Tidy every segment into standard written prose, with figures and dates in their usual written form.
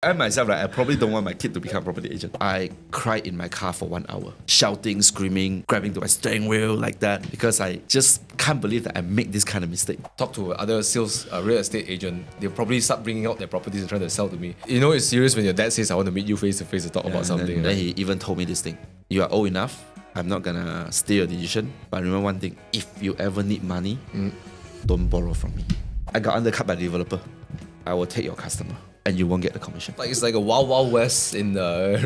I myself, I probably don't want my kid to become a property agent. I cried in my car for 1 hour, shouting, screaming, grabbing to my steering wheel like that, because I just can't believe that I make this kind of mistake. Talk to other sales real estate agent, they'll probably start bringing out their properties and trying to sell to me. You know, it's serious when your dad says, I want to meet you face to face to talk about something. Then he even told me this thing: you are old enough. I'm not gonna steer your decision, but remember one thing: if you ever need money, don't borrow from me. I got undercut by the developer. I will take your customer, and you won't get the commission. Like it's like a wild wild west in the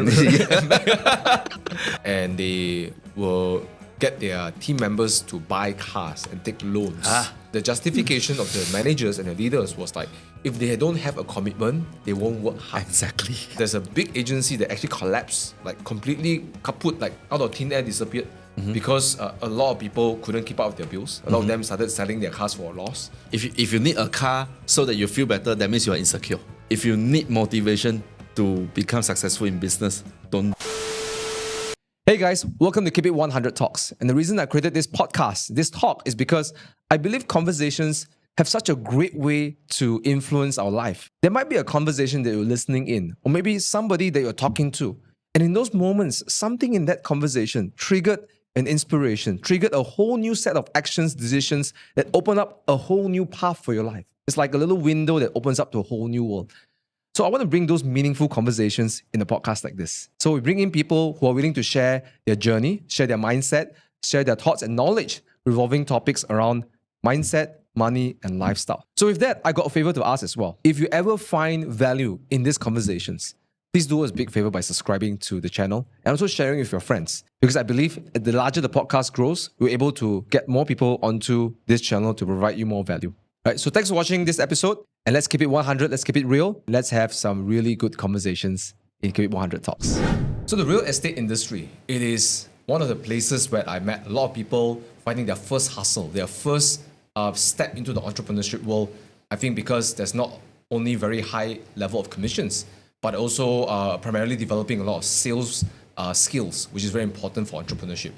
and they will get their team members to buy cars and take loans. The justification of the managers and the leaders was like, if they don't have a commitment, they won't work hard. Exactly. There's a big agency that actually collapsed, like completely kaput, like out of thin air disappeared. Because a lot of people couldn't keep up with their bills. A lot of them started selling their cars for a loss. If you need a car so that you feel better, that means you are insecure. If you need motivation to become successful in business, don't. Hey guys, welcome to Keep It 100 Talks. And the reason I created this podcast, this talk, is because I believe conversations have such a great way to influence our life. There might be a conversation that you're listening in, or maybe somebody that you're talking to. And in those moments, something in that conversation triggered an inspiration, triggered a whole new set of actions, decisions that open up a whole new path for your life. It's like a little window that opens up to a whole new world. So I want to bring those meaningful conversations in a podcast like this. So we bring in people who are willing to share their journey, share their mindset, share their thoughts and knowledge, revolving topics around mindset, money, and lifestyle. So with that, I got a favor to ask as well. If you ever find value in these conversations, please do us a big favor by subscribing to the channel and also sharing with your friends. Because I believe the larger the podcast grows, we're able to get more people onto this channel to provide you more value. All right, so thanks for watching this episode. And let's keep it 100, let's keep it real. Let's have some really good conversations in Keep It 100 Talks. So the real estate industry, it is one of the places where I met a lot of people finding their first hustle, their first step into the entrepreneurship world. I think because there's not only very high level of commissions, but also primarily developing a lot of sales skills, which is very important for entrepreneurship.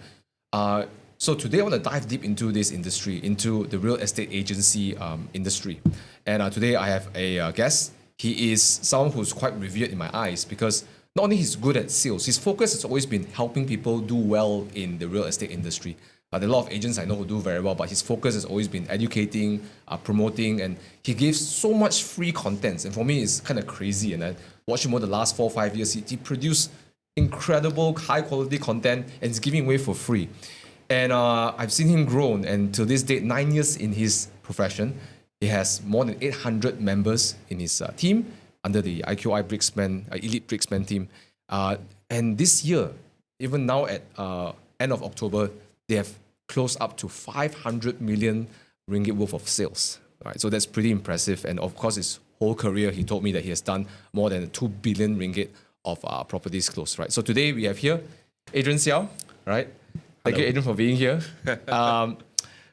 So today I want to dive deep into this industry, into the real estate agency industry. And today I have a guest. He is someone who's quite revered in my eyes because not only he's good at sales, his focus has always been helping people do well in the real estate industry. There are a lot of agents I know who do very well, but his focus has always been educating, promoting, and he gives so much free content. And for me, it's kind of crazy. And I watched him over the last 4 or 5 years. He produced incredible, high-quality content and he's giving away for free. And I've seen him grow, and to this date, 9 years in his profession, he has more than 800 members in his team under the IQI Elite Bricksman team. And this year, even now at end of October, they have closed up to 500 million ringgit worth of sales. Right, so that's pretty impressive. And of course, his whole career, he told me that he has done more than 2 billion ringgit of properties closed. Right. So today we have here Adrian Xiao. Right. Thank you, Adrian, for being here.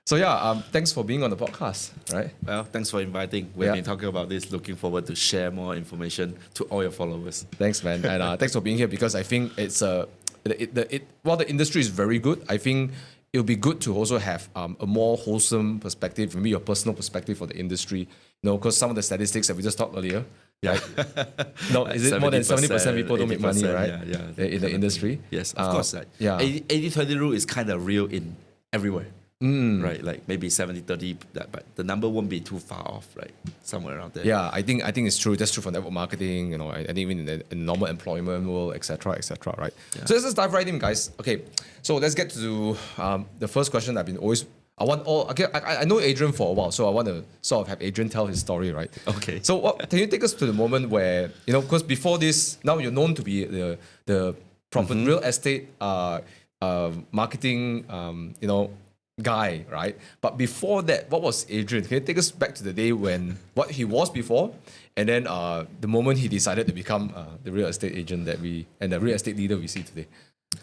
Thanks for being on the podcast. Right. Well, thanks for inviting. We've been talking about this. Looking forward to share more information to all your followers. Thanks, man. And thanks for being here because I think it's while the industry is very good, I think it'll be good to also have a more wholesome perspective, maybe your personal perspective for the industry. You know, because some of the statistics that we just talked earlier, right? No, is it more than 70% people don't make money, right? In the industry. Yes, of course. 80-20 rule is kind of real in everywhere. Right, like maybe 70-30, but the number won't be too far off, right? Somewhere around there. Yeah, I think it's true. That's true for network marketing. You know, I think even in the normal employment world, etc., right? Yeah. So let's just dive right in, guys. Okay, so let's get to the first question. I know Adrian for a while, so I want to sort of have Adrian tell his story, right? Okay. So can you take us to the moment where, you know, because before this, now you're known to be the proper real estate marketing, guy, right? But before that, what was Adrian? Can you take us back to the day when what he was before, and then the moment he decided to become the real estate agent and the real estate leader we see today?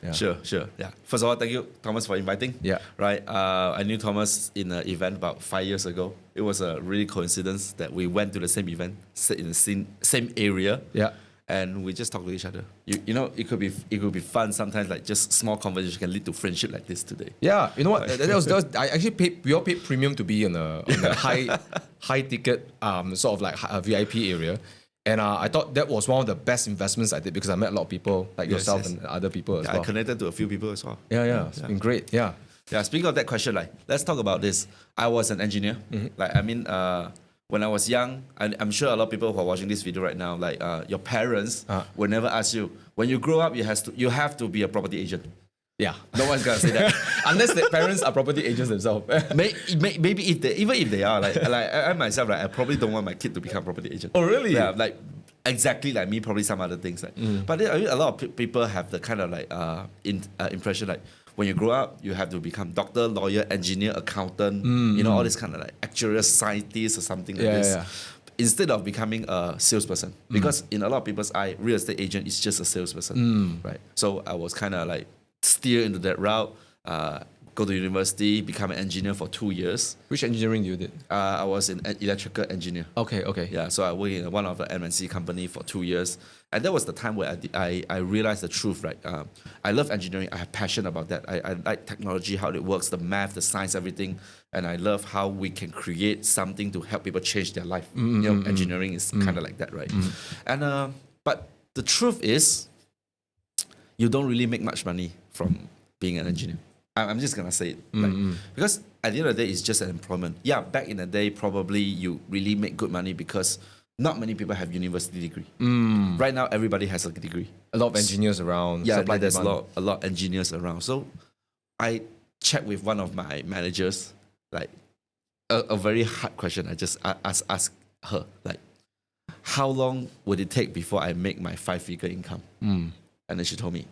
Yeah. Sure. Yeah. First of all, thank you, Thomas, for inviting. Yeah. Right. I knew Thomas in an event about 5 years ago. It was a really coincidence that we went to the same event, in the same area. Yeah. And we just talk to each other. You know, it could be fun sometimes. Like just small conversation can lead to friendship like this today. Yeah, you know what? That was I actually we all paid premium to be on a high ticket sort of like a VIP area, And I thought that was one of the best investments I did because I met a lot of people like Yes, yourself yes. and other people as Yeah, well. I connected to a few people as well. Yeah, it's been great. Yeah. Yeah, speaking of that question, like, let's talk about this. I was an engineer. Like, I mean, when I was young, I'm sure a lot of people who are watching this video right now, like, your parents will never ask you, when you grow up, you have to be a property agent. Yeah. No one's gonna say that. Unless the parents are property agents themselves. Maybe even if they are, like I myself, like, I probably don't want my kid to become property agent. Oh, really? Yeah, like exactly like me, probably some other things. Like, but then, I mean, a lot of people have the kind of like impression like when you grow up, you have to become doctor, lawyer, engineer, accountant, you know, all this kind of like actuarial scientist or something like this. Yeah. Instead of becoming a salesperson, because in a lot of people's eye, real estate agent is just a salesperson, right? So I was kind of like steer into that route. Go to university, become an engineer for 2 years. Which engineering you did? I was an electrical engineer. Okay. Yeah, so I worked in one of the MNC company for 2 years, and that was the time where I realized the truth. Right, I love engineering. I have passion about that. I like technology, how it works, the math, the science, everything, and I love how we can create something to help people change their life. You know, engineering is kind of like that, right? And but the truth is, you don't really make much money from being an engineer. I'm just gonna say it, like, because at the end of the day, it's just an employment. Yeah, back in the day, probably you really make good money because not many people have university degree. Right now, everybody has a degree. A lot of engineers around. Yeah, supply there's a demand. lot of engineers around. So I checked with one of my managers, like a very hard question. I just asked her, like, how long would it take before I make my 5-figure income? And then she told me,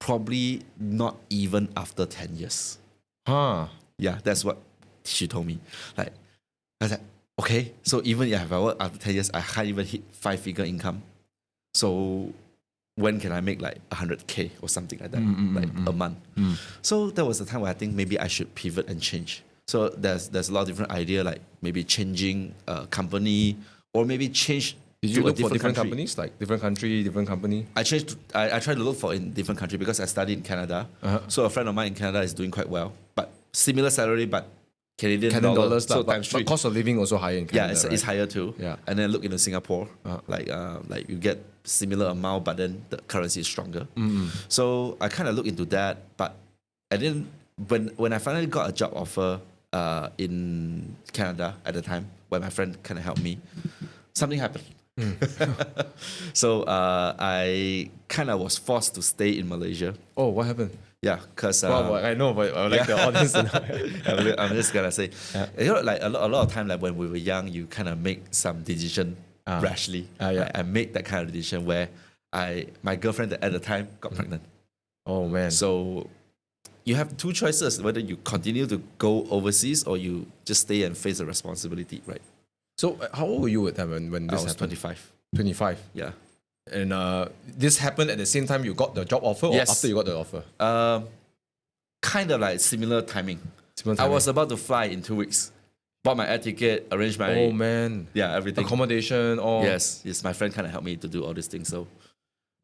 probably not even after 10 years. Huh. Yeah, that's what she told me. Like, I was like, okay, so even if I work after 10 years, I can't even hit 5-figure income. So when can I make like 100K or something like that, like a month? So that was the time where I think maybe I should pivot and change. So there's a lot of different idea, like maybe changing a company or maybe change. Did you to a look for different country. companies, like different country, different company? I tried to look for in different country because I studied in Canada. So a friend of mine in Canada is doing quite well, but similar salary, but Canadian dollars, so but, times 3. but cost of living also higher in Canada. Yeah, it's higher too. Yeah. And then look into Singapore, like you get similar amount, but then the currency is stronger. So I kind of look into that, but I didn't. When I finally got a job offer in Canada at the time, where my friend kind of helped me, something happened. So I kind of was forced to stay in Malaysia. Oh, what happened? Yeah, because Well, I know, but I would like the audience to know. I'm just gonna say, you know, like a lot of time, like when we were young, you kind of make some decision rashly. Yeah. I made that kind of decision where my girlfriend at the time got pregnant. Oh man. So you have 2 choices: whether you continue to go overseas or you just stay and face the responsibility. Right? So how old were you at that time when I this was happened? 25. 25. Yeah. And this happened at the same time you got the job offer or Yes. after you got the offer? Kind of like similar timing. Similar I timing. was about to fly in 2 weeks. Bought my air ticket, arranged my Oh man. everything. Accommodation, all. Yes, my friend kind of helped me to do all these things. So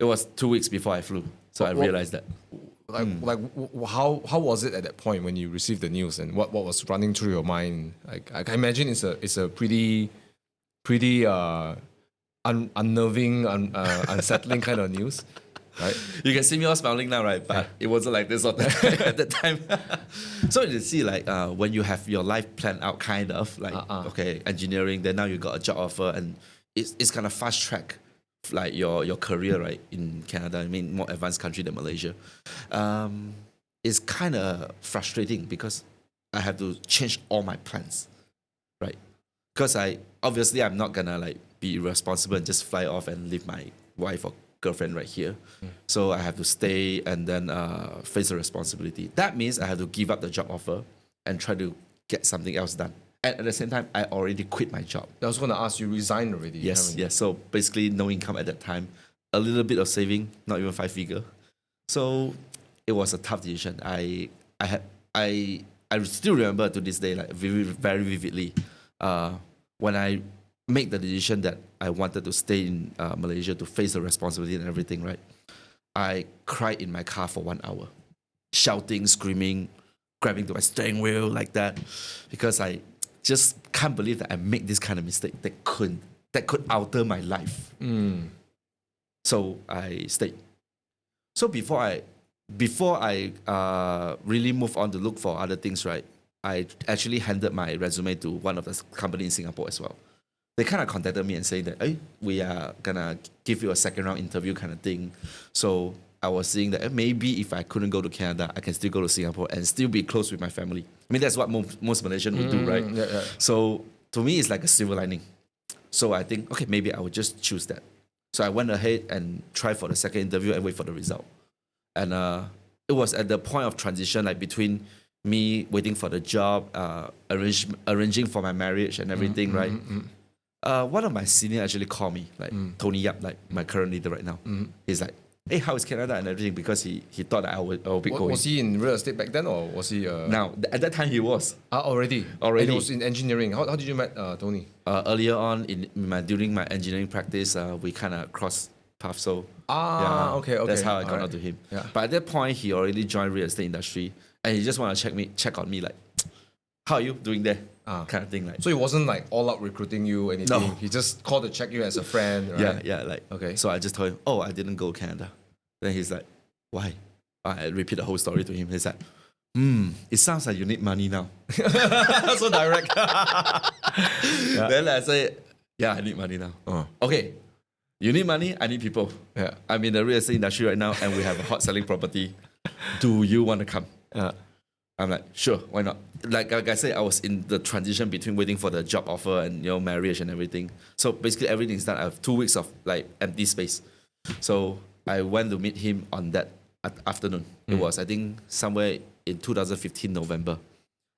it was 2 weeks before I flew. So I realized that. How was it at that point when you received the news and what was running through your mind? Like I can imagine it's a pretty unnerving, unsettling kind of news, right? You can see me all smiling now, right? But it wasn't like this at the time. So you see, like when you have your life planned out, kind of like okay, engineering. Then now you got a job offer, and it's kind of fast track, like your career, right? In Canada, I mean, more advanced country than Malaysia. It's kind of frustrating because I have to change all my plans, right? Because I'm not gonna like be irresponsible and just fly off and leave my wife or girlfriend right here. So I have to stay and then face the responsibility. That means I have to give up the job offer and try to get something else done. And at the same time, I already quit my job. I was going to ask you, resigned already? Yes. So basically, no income at that time. A little bit of saving, not even 5-figure. So it was a tough decision. I still remember to this day, like very vividly, when I made the decision that I wanted to stay in Malaysia to face the responsibility and everything, right? I cried in my car for 1 hour, shouting, screaming, grabbing to my steering wheel like that, because I just can't believe that I made this kind of mistake that couldn't that could alter my life. So I stayed. So before I really move on to look for other things, right, I actually handed my resume to one of the company in Singapore as well. They kind of contacted me and saying that, hey, we are gonna give you a second round interview kind of thing. So I was saying that maybe if I couldn't go to Canada, I can still go to Singapore and still be close with my family. I mean, that's what most Malaysians would do, right? Yeah. So to me, it's like a silver lining. So I think, okay, maybe I would just choose that. So I went ahead and tried for the second interview and wait for the result. And it was at the point of transition, like between me waiting for the job, arranging for my marriage and everything, right? One of my senior actually called me, like Tony Yap, like my current leader right now. He's like, hey, how is Canada and everything? Because he thought that I would be going. Was he in real estate back then, or was he? Now, at that time he was. Already. And he was in engineering. How did you meet Tony? Earlier on during my engineering practice, we kind of crossed paths. So okay. That's how I got Alright. out to him. Yeah. But at that point, he already joined real estate industry, and he just want to check on me, like, how are you doing there? Kind of thing, like. So he wasn't like all out recruiting you, anything. No. He just called to check you as a friend, right? Yeah, like. Okay. So I just told him, oh, I didn't go Canada. Then he's like, why? I repeat the whole story to him. He's like, it sounds like you need money now. So direct. Then I say, yeah, I need money now. Okay, you need money, I need people. Yeah. I'm in the real estate industry right now and we have a hot selling property. Do you want to come? I'm like, sure, why not? Like I said, I was in the transition between waiting for the job offer and marriage and everything. So basically everything's done. I have 2 weeks of like empty space. So I went to meet him on that afternoon. It was, I think, somewhere in 2015 November.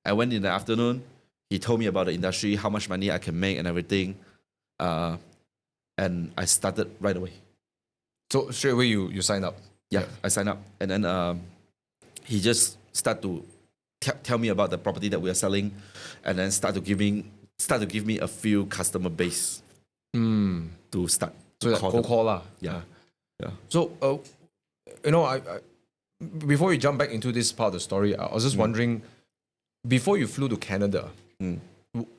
I went in the afternoon. He told me about the industry, how much money I can make and everything. And I started right away. So straight away you signed up. Yeah, I signed up. And then he just started to tell me about the property that we are selling, and then start to give me a few customer base to start. So like cold call lah. Yeah. So I before we jump back into this part of the story, I was just wondering, before you flew to Canada,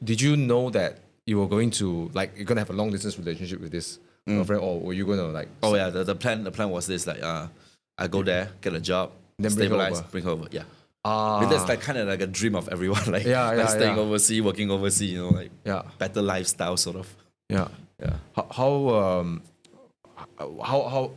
did you know that you were going to you're gonna have a long distance relationship with this girlfriend, or were you gonna like? Oh yeah, the plan was this, like I go there, get a job, then stabilize, bring her over. Yeah. But that's like kind of like a dream of everyone, like, staying overseas, working overseas, better lifestyle sort of. Yeah. How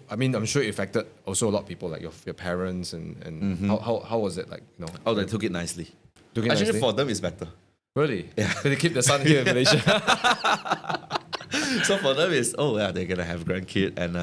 I mean, I'm sure it affected also a lot of people, like your parents and how was it like? Oh, they took it nicely. Took it Actually, nicely? for them it's better. Really? Yeah. Did they keep the son here in Malaysia? So for them it's, they're gonna have grandkid and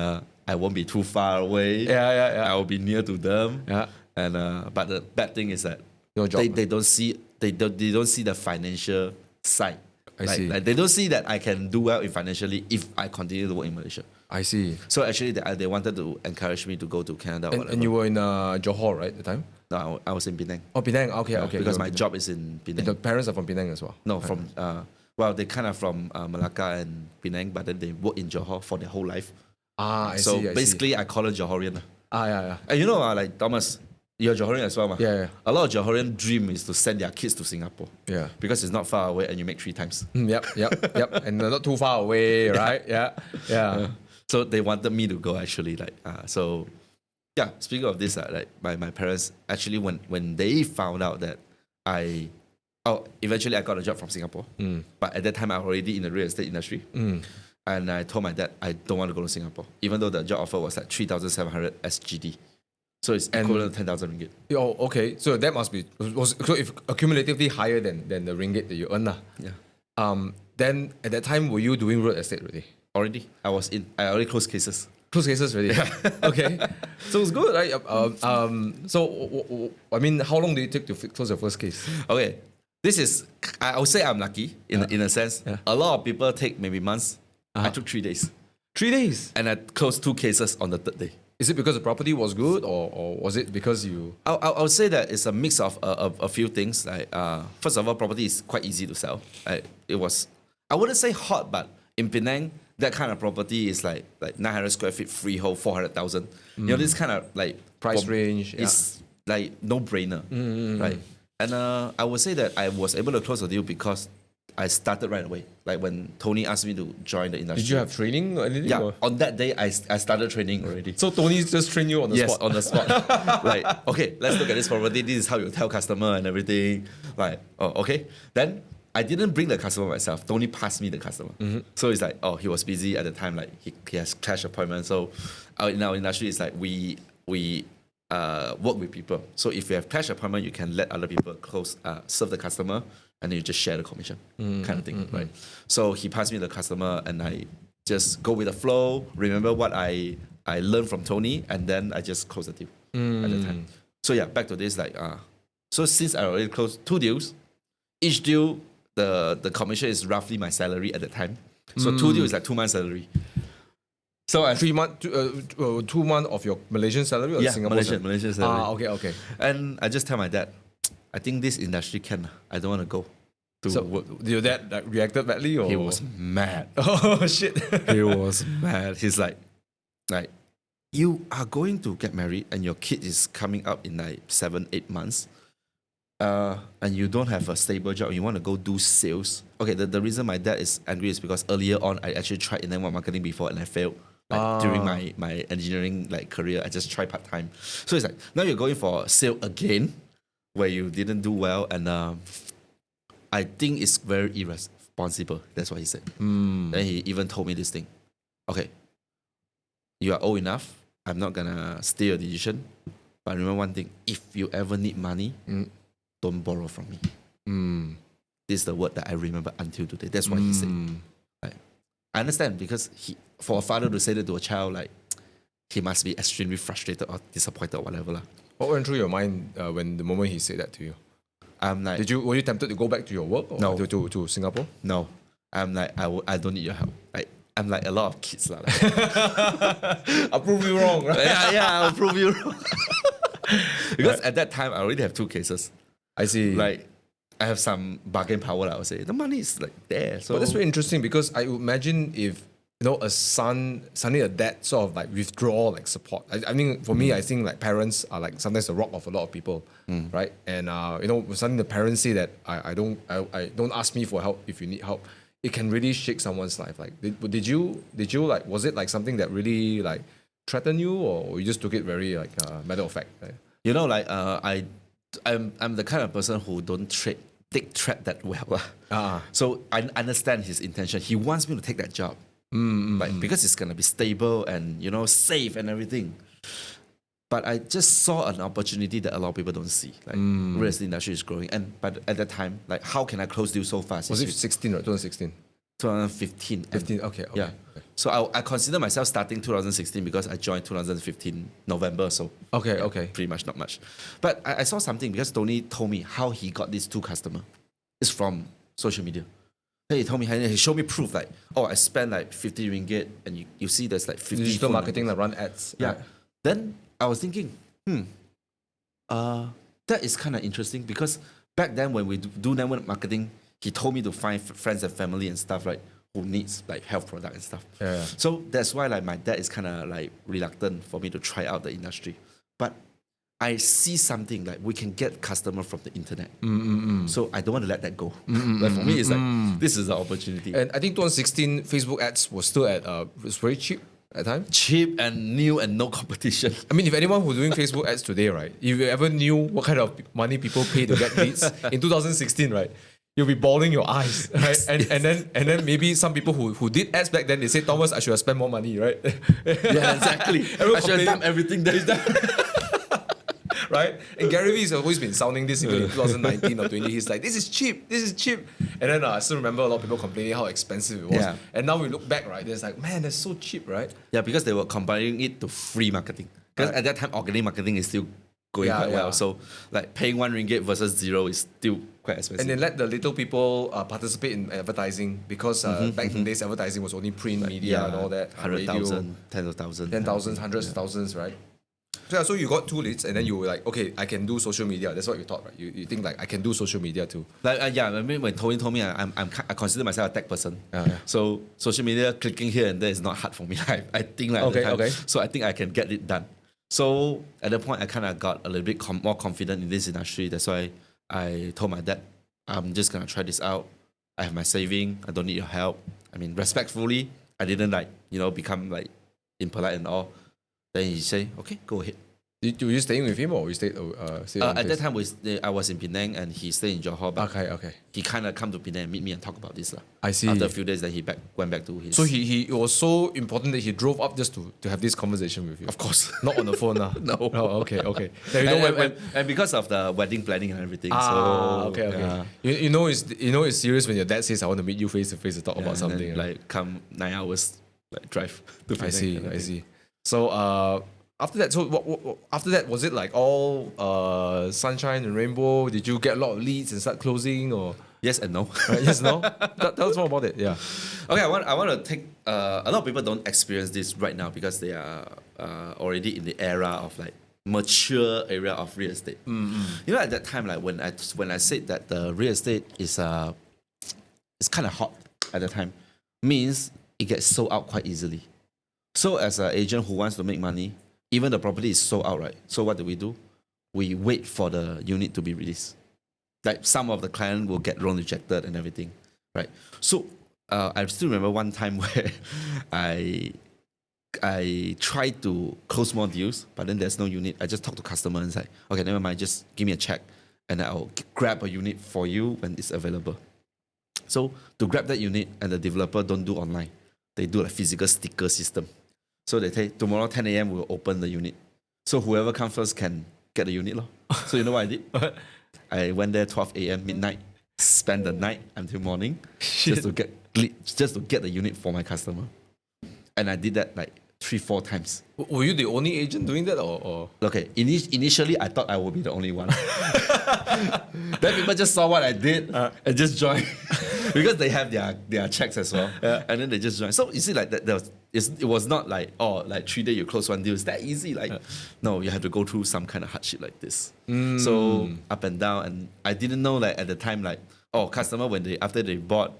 I won't be too far away. Yeah. I will be near to them. Yeah. And but the bad thing is that Your job. they don't see the financial side. I see. Like they don't see that I can do well in financially if I continue to work in Malaysia. I see. So actually they wanted to encourage me to go to Canada. Or whatever. And you were in Johor, right, at the time? No, I was in Penang. Oh, Penang. Okay. Because my job is in Penang. And the parents are from Penang as well? No, from they kind of from Malacca and Penang, but then they work in Johor for their whole life. I see. So basically, I call her Johorian. Yeah. And like Thomas, you're Johorian as well, ma? Yeah. A lot of Johorian dream is to send their kids to Singapore. Yeah. Because it's not far away and you make 3 times. Yep. And not too far away, right? Yeah. So they wanted me to go actually, so. Yeah, speaking of this, like my parents actually when they found out that eventually I got a job from Singapore, but at that time I was already in the real estate industry, and I told my dad I don't want to go to Singapore, even though the job offer was like 3,700 SGD, so it's equivalent to 10,000 ringgit. Oh, okay. So that must be so if accumulatively higher than the ringgit that you earn, lah. Yeah. Then at that time, were you doing real estate already? Already, I already closed cases. Close cases already. Okay. So it's good, right? So I mean, how long did it take to close your first case? Okay, this is, I would say I'm lucky in a sense. Yeah. A lot of people take maybe months. I took 3 days. 3 days. And I closed 2 cases on the 3rd day. Is it because the property was good, or was it because you? I would say that it's a mix of a few things. Like first of all, property is quite easy to sell. It was, I wouldn't say hot, but in Penang, that kind of property is like 900 square feet freehold, 400,000. This kind of like Price range is like no brainer, right? And I would say that I was able to close the deal because I started right away. Like when Tony asked me to join the industry. Did you have training or anything? Yeah, or? on that day, I started training already. So Tony just trained you on the Yes, spot? on the spot. Like, okay, let's look at this property. This is how you tell customer and everything. Like, oh, okay. Then I didn't bring the customer myself. Tony passed me the customer. So it's like, oh, he was busy at the time. Like he has cash appointment. So in our industry, it's like we work with people. So if you have cash appointment, you can let other people serve the customer, and then you just share the commission, kind of thing, right? So he passed me the customer, and I just go with the flow. Remember what I learned from Tony, and then I just close the deal at the time. So yeah, back to this, like so since I already closed 2 deals, each deal the commission is roughly my salary at the time. So 2 deals is like 2 months salary. So I 3 months, 2 months of your Malaysian salary or Singapore salary? Malaysian salary. Okay. And I just tell my dad, I think this industry can. I don't want to go. So work. your dad like, reacted badly, or He was mad. oh shit! He was mad. He's like, you are going to get married and your kid is coming up in like 7-8 months, and you don't have a stable job. You want to go do sales. Okay, the reason my dad is angry is because earlier on I actually tried in network marketing before and I failed. Like during my engineering like career, I just tried part time. So it's like now you're going for sale again, where you didn't do well, and I think it's very irresponsible. That's what he said. Then he even told me this thing. Okay, you are old enough. I'm not gonna steal your decision, but remember one thing: if you ever need money, don't borrow from me. This is the word that I remember until today. That's what he said. Like, I understand because for a father to say that to a child, like he must be extremely frustrated or disappointed or whatever lah. What went through your mind when the moment he said that to you? I'm like, were you tempted to go back to your work or No. to Singapore? no. I'm like, I don't need your help. Like, I'm like a lot of kids lah. I'll prove you wrong, right? yeah, I'll prove you wrong. Because at that time, I already have 2 cases. I see. Like, I have some bargain power, I would say. The money is like there. So But that's very interesting because I would imagine if a son, suddenly a dad sort of like withdraw like support. I mean, for me, I think like parents are like sometimes the rock of a lot of people, right? And suddenly the parents say that I don't ask me for help if you need help. It can really shake someone's life. Like, did you like, was it like something that really like threatened you, or you just took it very like matter of fact? Right? like I'm the kind of person who don't take threat that well. So I understand his intention. He wants me to take that job. Like, because it's gonna be stable and safe and everything. But I just saw an opportunity that a lot of people don't see. Like real estate industry is growing, but at that time, like how can I close deals so fast? Was it 16 or 2016? 2015. 15. Okay. Yeah. So I consider myself starting 2016 because I joined 2015 November. So Okay. pretty much not much. But I saw something because Tony told me how he got these 2 customers. It's from social media. Then he told me, he showed me proof like, I spent like 50 ringgit and you see there's like 50 digital phone marketing, numbers. like run ads. Yeah. Right? Then I was thinking, that is kind of interesting because back then when we do network marketing, he told me to find friends and family and stuff like who needs like health product and stuff. Yeah. So that's why like my dad is kind of like reluctant for me to try out the industry. But I see something like we can get customer from the internet. So I don't want to let that go. Like for me, it's like this is the opportunity. And I think 2016 Facebook ads was still at was very cheap at the time. Cheap and new and no competition. I mean, if anyone who's doing Facebook ads today, right? If you ever knew what kind of money people pay to get leads in 2016, right? You'll be bawling your eyes, right? And then maybe some people who did ads back then, they say, Thomas, I should have spent more money, right? Yeah, exactly. I should have done everything there. Right? And Gary Vee has always been sounding this even in 2019 or 20. He's like, this is cheap. And then I still remember a lot of people complaining how expensive it was. Yeah. And now we look back, right? It's like, man, that's so cheap, right? Yeah, because they were comparing it to free marketing. Because at that time, organic marketing is still going quite well. So like paying 1 ringgit versus 0 is still quite expensive. And they let the little people participate in advertising because back in the days, advertising was only print media and all that. 100,000, tens of thousands. 10,000, hundreds of thousands, right? So you got 2 leads and then you were like, okay, I can do social media. That's what you thought, right? You think like, I can do social media too. Like I mean, when Tony told me I consider myself a tech person. Yeah. So social media clicking here and there is not hard for me. I think like at the time. Okay. So I think I can get it done. So at that point, I kind of got a little bit more confident in this industry. That's why I told my dad, I'm just gonna try this out. I have my saving. I don't need your help. I mean, respectfully, I didn't become like impolite and all. Then he say, okay, go ahead. Were you staying with him or you stayed At that time, I was in Penang and he stayed in Johor. But Okay. he kind of come to Penang and meet me and talk about this. I see. After a few days, then he went back to his... So it was so important that he drove up just to have this conversation with you? Of course. Not on the phone? No. Oh, okay. And because of the wedding planning and everything. Okay. Yeah. You know it's serious when your dad says, I want to meet you face to face to talk about something. Then, like come 9 hours, like drive to Penang. I see. So after that, after that, was it like all sunshine and rainbow? Did you get a lot of leads and start closing or? Yes and no. Yes, no. Tell us more about it. Yeah. Okay, I want to take. A lot of people don't experience this right now because they are already in the era of like mature area of real estate. You know, at that time, like when I said that the real estate is it's kind of hot at the time, means it gets sold out quite easily. So as an agent who wants to make money, even the property is sold out, right? So what do? We wait for the unit to be released. Like some of the client will get loan rejected and everything, right? So I still remember one time where I tried to close more deals, but then there's no unit. I just talked to customer and said, okay, never mind, just give me a check and I'll grab a unit for you when it's available. So to grab that unit, and the developer don't do online. They do a physical sticker system. So they say, tomorrow 10 a.m. we'll open the unit. So whoever comes first can get the unit. So you know what I did? I went there 12 a.m. midnight, spent the night until morning just to get the unit for my customer. And I did that like 3-4 times. Were you the only agent doing that or? Okay, initially I thought I would be the only one. Then people just saw what I did and just joined. Because they have their checks as well. Yeah. And then they just joined. So you see, like it was not like, like 3 days you close one deal. It's that easy. Like, no, you have to go through some kind of hardship like this. So up and down. And I didn't know like at the time, like, customer, after they bought,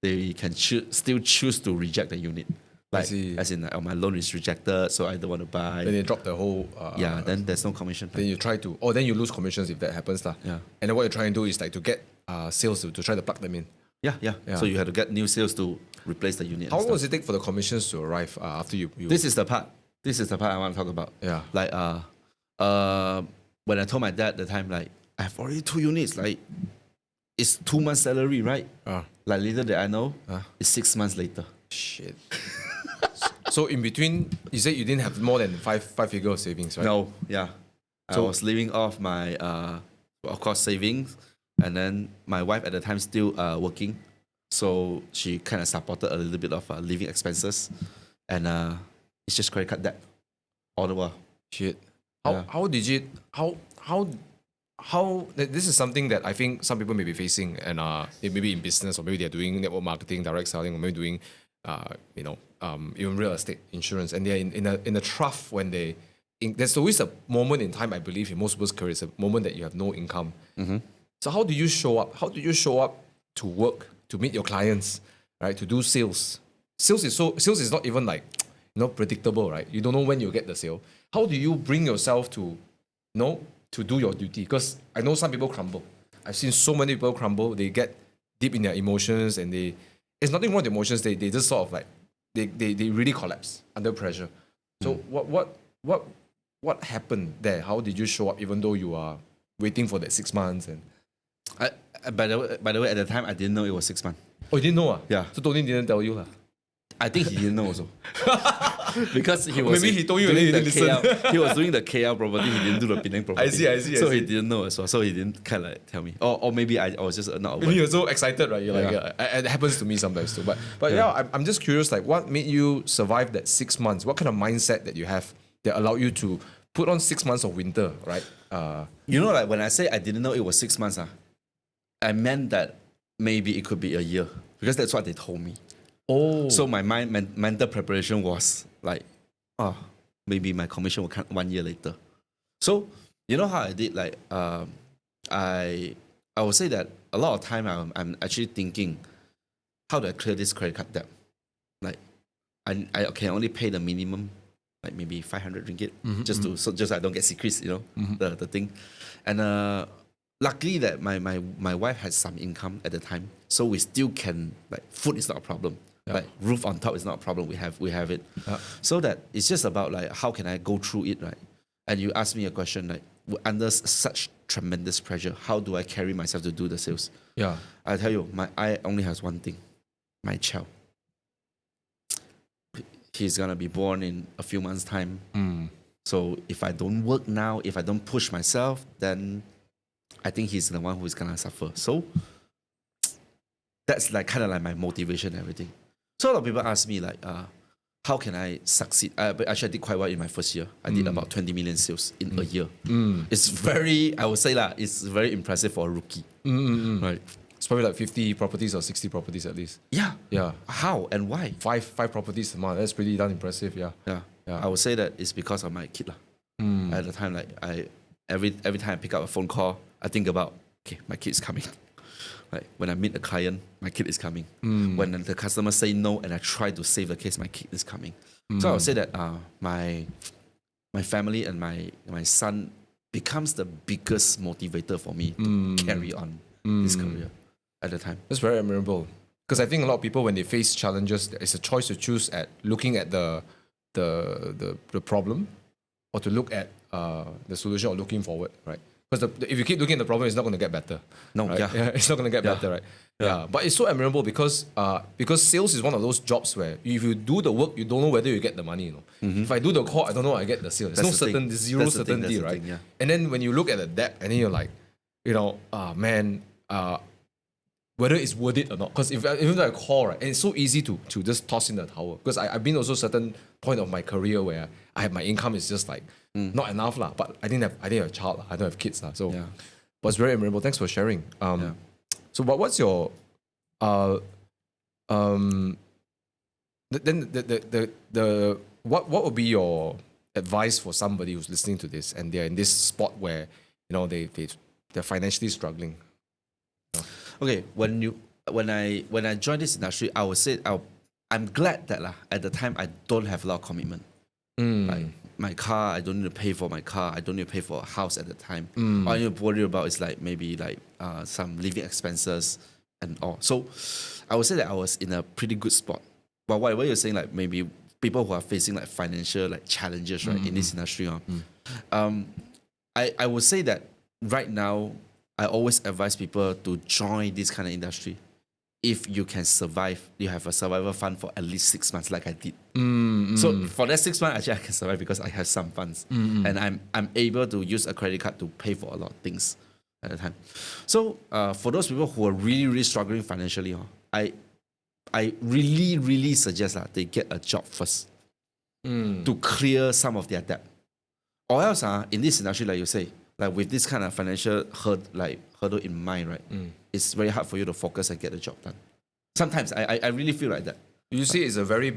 they can still choose to reject the unit. Like, as in, like, my loan is rejected, so I don't want to buy. Then they drop the whole... then there's no commission. Then you try to... then you lose commissions if that happens. Yeah. And then what you're trying to do is like to get sales to try to plug them in. Yeah. So you have to get new sales to replace the unit. How long does it take for the commissions to arrive after you... This is the part I want to talk about. Yeah. Like, when I told my dad at the time, like, I have already 2 units, like, it's 2 months salary, right? Like, later that I know, it's 6 months later. Shit. So in between, you said you didn't have more than five figure of savings, right? No, yeah. I was living off my, of course, savings. And then my wife at the time still working. So she kind of supported a little bit of living expenses. And it's just credit card debt all the while. Shit. How did you, how, this is something that I think some people may be facing, and maybe in business, or maybe they're doing network marketing, direct selling, or maybe doing, even real estate, insurance, and they're in a trough when there's always a moment in time, I believe, in most people's careers, a moment that you have no income. So how do you show up? How do you show up to work, to meet your clients, right? To do sales. Sales is not even like, predictable, right? You don't know when you'll get the sale. How do you bring yourself to do your duty? Because I know some people crumble. I've seen so many people crumble. They get deep in their emotions, and there's nothing wrong with emotions. They just sort of like, they really collapse under pressure. So what happened there? How did you show up even though you are waiting for that 6 months? And by the way, at the time I didn't know it was 6 months. Oh, you didn't know? Yeah. So Tony didn't tell you? I think he didn't know also. Because he was maybe he told you and you didn't listen. He was doing the KL property, he didn't do the Penang property. I see. So he didn't know as well. So he didn't kind of like tell me. Or maybe I was just not aware. Maybe you're so excited, right? You're like, it happens to me sometimes too. But I'm just curious, like, what made you survive that 6 months? What kind of mindset that you have that allowed you to put on 6 months of winter, right? Like when I say I didn't know it was 6 months, I meant that maybe it could be a year, because that's what they told me. Oh. So my mental preparation was like, maybe my commission will come 1 year later. So you know how I did? Like, I would say that a lot of time I'm actually thinking, how do I clear this credit card debt? Like, I can only pay the minimum, like maybe 500 ringgit, just so I don't get secrets, the thing. And luckily that my wife has some income at the time, so we still can, like, food is not a problem. Like roof on top is not a problem. We have it. So that it's just about like how can I go through it, right? And you ask me a question like under such tremendous pressure, how do I carry myself to do the sales? Yeah. I tell you, my eye only has one thing, my child. He's gonna be born in a few months' time. So if I don't work now, if I don't push myself, then I think he's the one who's gonna suffer. So that's like kind of like my motivation and everything. So a lot of people ask me like, how can I succeed? But actually, I did quite well in my first year. I did about 20 million sales in a year. It's very, I would say that it's very impressive for a rookie. Right? It's probably like 50 properties or 60 properties at least. Yeah. Yeah. How and why? Five properties a month. That's pretty damn impressive. Yeah. Yeah. Yeah. I would say that it's because of my kid lah. At the time, like every time I pick up a phone call, I think about, okay, my kid is coming. Like when I meet a client, my kid is coming. When the customer say no and I try to save the case, my kid is coming. So I would say that my family and my son becomes the biggest motivator for me to carry on this career at the time. That's very admirable. Because I think a lot of people, when they face challenges, it's a choice to choose at looking at the problem, or to look at the solution, or looking forward, right? Because if you keep looking at the problem, it's not going to get better. No, right? yeah. It's not going to get better, right? Yeah. But it's so admirable because sales is one of those jobs where if you do the work, you don't know whether you get the money. You know, if I do the call, I don't know I get the sale. There's zero certainty, right? Yeah. And then when you look at the debt, and then you're like, whether it's worth it or not. Because if I call, right, and it's so easy to just toss in the towel. Because I've been also certain point of my career where I have my income is just like not enough lah. But I didn't have a child lah. I don't have kids lah. So, but it's very admirable. Thanks for sharing. So, what's your what would be your advice for somebody who's listening to this and they're in this spot where they're financially struggling? Okay, when I joined this industry, I would say I'm glad that at the time I don't have a lot of commitment. Like my car, I don't need to pay for my car. I don't need to pay for a house at the time. All I need to worry about is like maybe like some living expenses and all. So I would say that I was in a pretty good spot. But what you're saying, like maybe people who are facing like financial like challenges, right, in this industry, I would say that right now I always advise people to join this kind of industry. If you can survive, you have a survival fund for at least 6 months, like I did. So for that 6 months, actually I can survive because I have some funds, and I'm able to use a credit card to pay for a lot of things at the time. So for those people who are really, really struggling financially, I really, really suggest that they get a job first to clear some of their debt. Or else, in this industry, like you say, like with this kind of financial hurdle in mind, right? It's very hard for you to focus and get the job done. Sometimes I really feel like that. You see, it's a very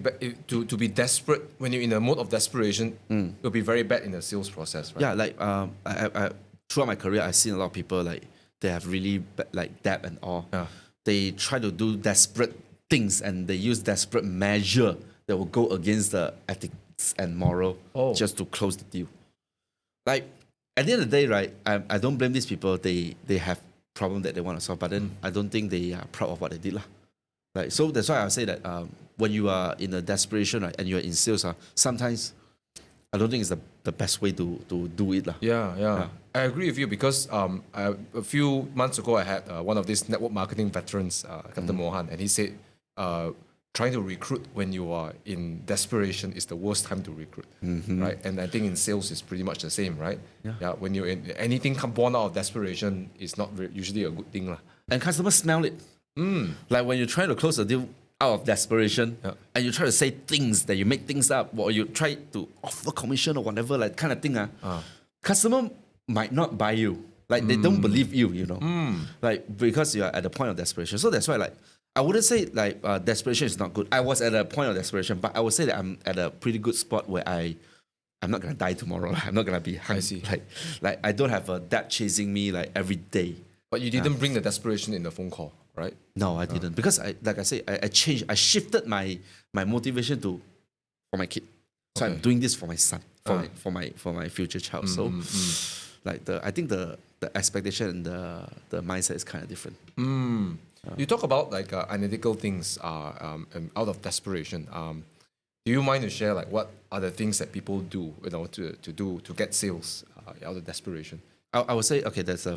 to be desperate when you're in a mode of desperation. It'll be very bad in the sales process, right? Yeah, like I throughout my career, I've seen a lot of people like they have really like debt and all. Yeah. They try to do desperate things and they use desperate measure that will go against the ethics and moral just to close the deal. Like at the end of the day, right? I don't blame these people. They have problem that they want to solve, but then I don't think they are proud of what they did, lah. Like so, that's why I say that when you are in a desperation, right, and you are in sales, sometimes I don't think it's the best way to do it, lah. Yeah. I agree with you because a few months ago I had one of these network marketing veterans, Captain Mohan, and he said trying to recruit when you are in desperation is the worst time to recruit, right? And I think in sales is pretty much the same, right? Yeah. When you're in anything born out of desperation is not usually a good thing, lah. And customers smell it. Like when you're trying to close a deal out of desperation, and you try to say things that you make things up, or you try to offer commission or whatever, like kind of thing, customer might not buy you. Like they don't believe you, you know, like because you are at the point of desperation. So that's why, like, I wouldn't say like desperation is not good. I was at a point of desperation, but I would say that I'm at a pretty good spot where I'm not gonna die tomorrow. I'm not gonna be hungry. I see. Like I don't have a debt chasing me like every day. But you didn't bring the desperation in the phone call, right? No, I didn't, because I changed. I shifted my motivation for my kid. So I'm doing this for my son, for my future child. So like I think the the expectation and the mindset is kind of different. You talk about like unethical things out of desperation. Do you mind to share like what are the things that people do, to get sales out of desperation? I would say, okay, there's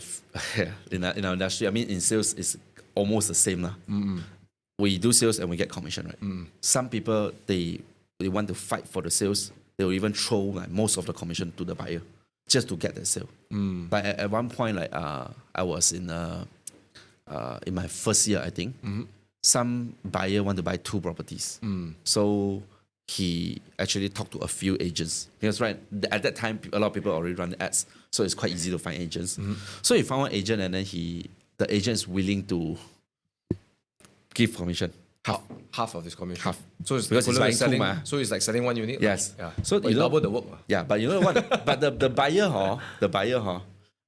in our industry, I mean, in sales, it's almost the same. We do sales and we get commission, right? Some people, they want to fight for the sales. They will even throw like most of the commission to the buyer just to get the sale. But at one point, like I was in my first year, I think, some buyer want to buy 2 properties. So he actually talked to a few agents. Because at that time, a lot of people already run the ads. So it's quite easy to find agents. So he found one agent and then the agent is willing to give commission. Half of this commission. Half. So it's because it's buying selling, 2 so it's like selling 1 unit. Yes. Yeah. So but you double the work. Yeah, but you know what? But the buyer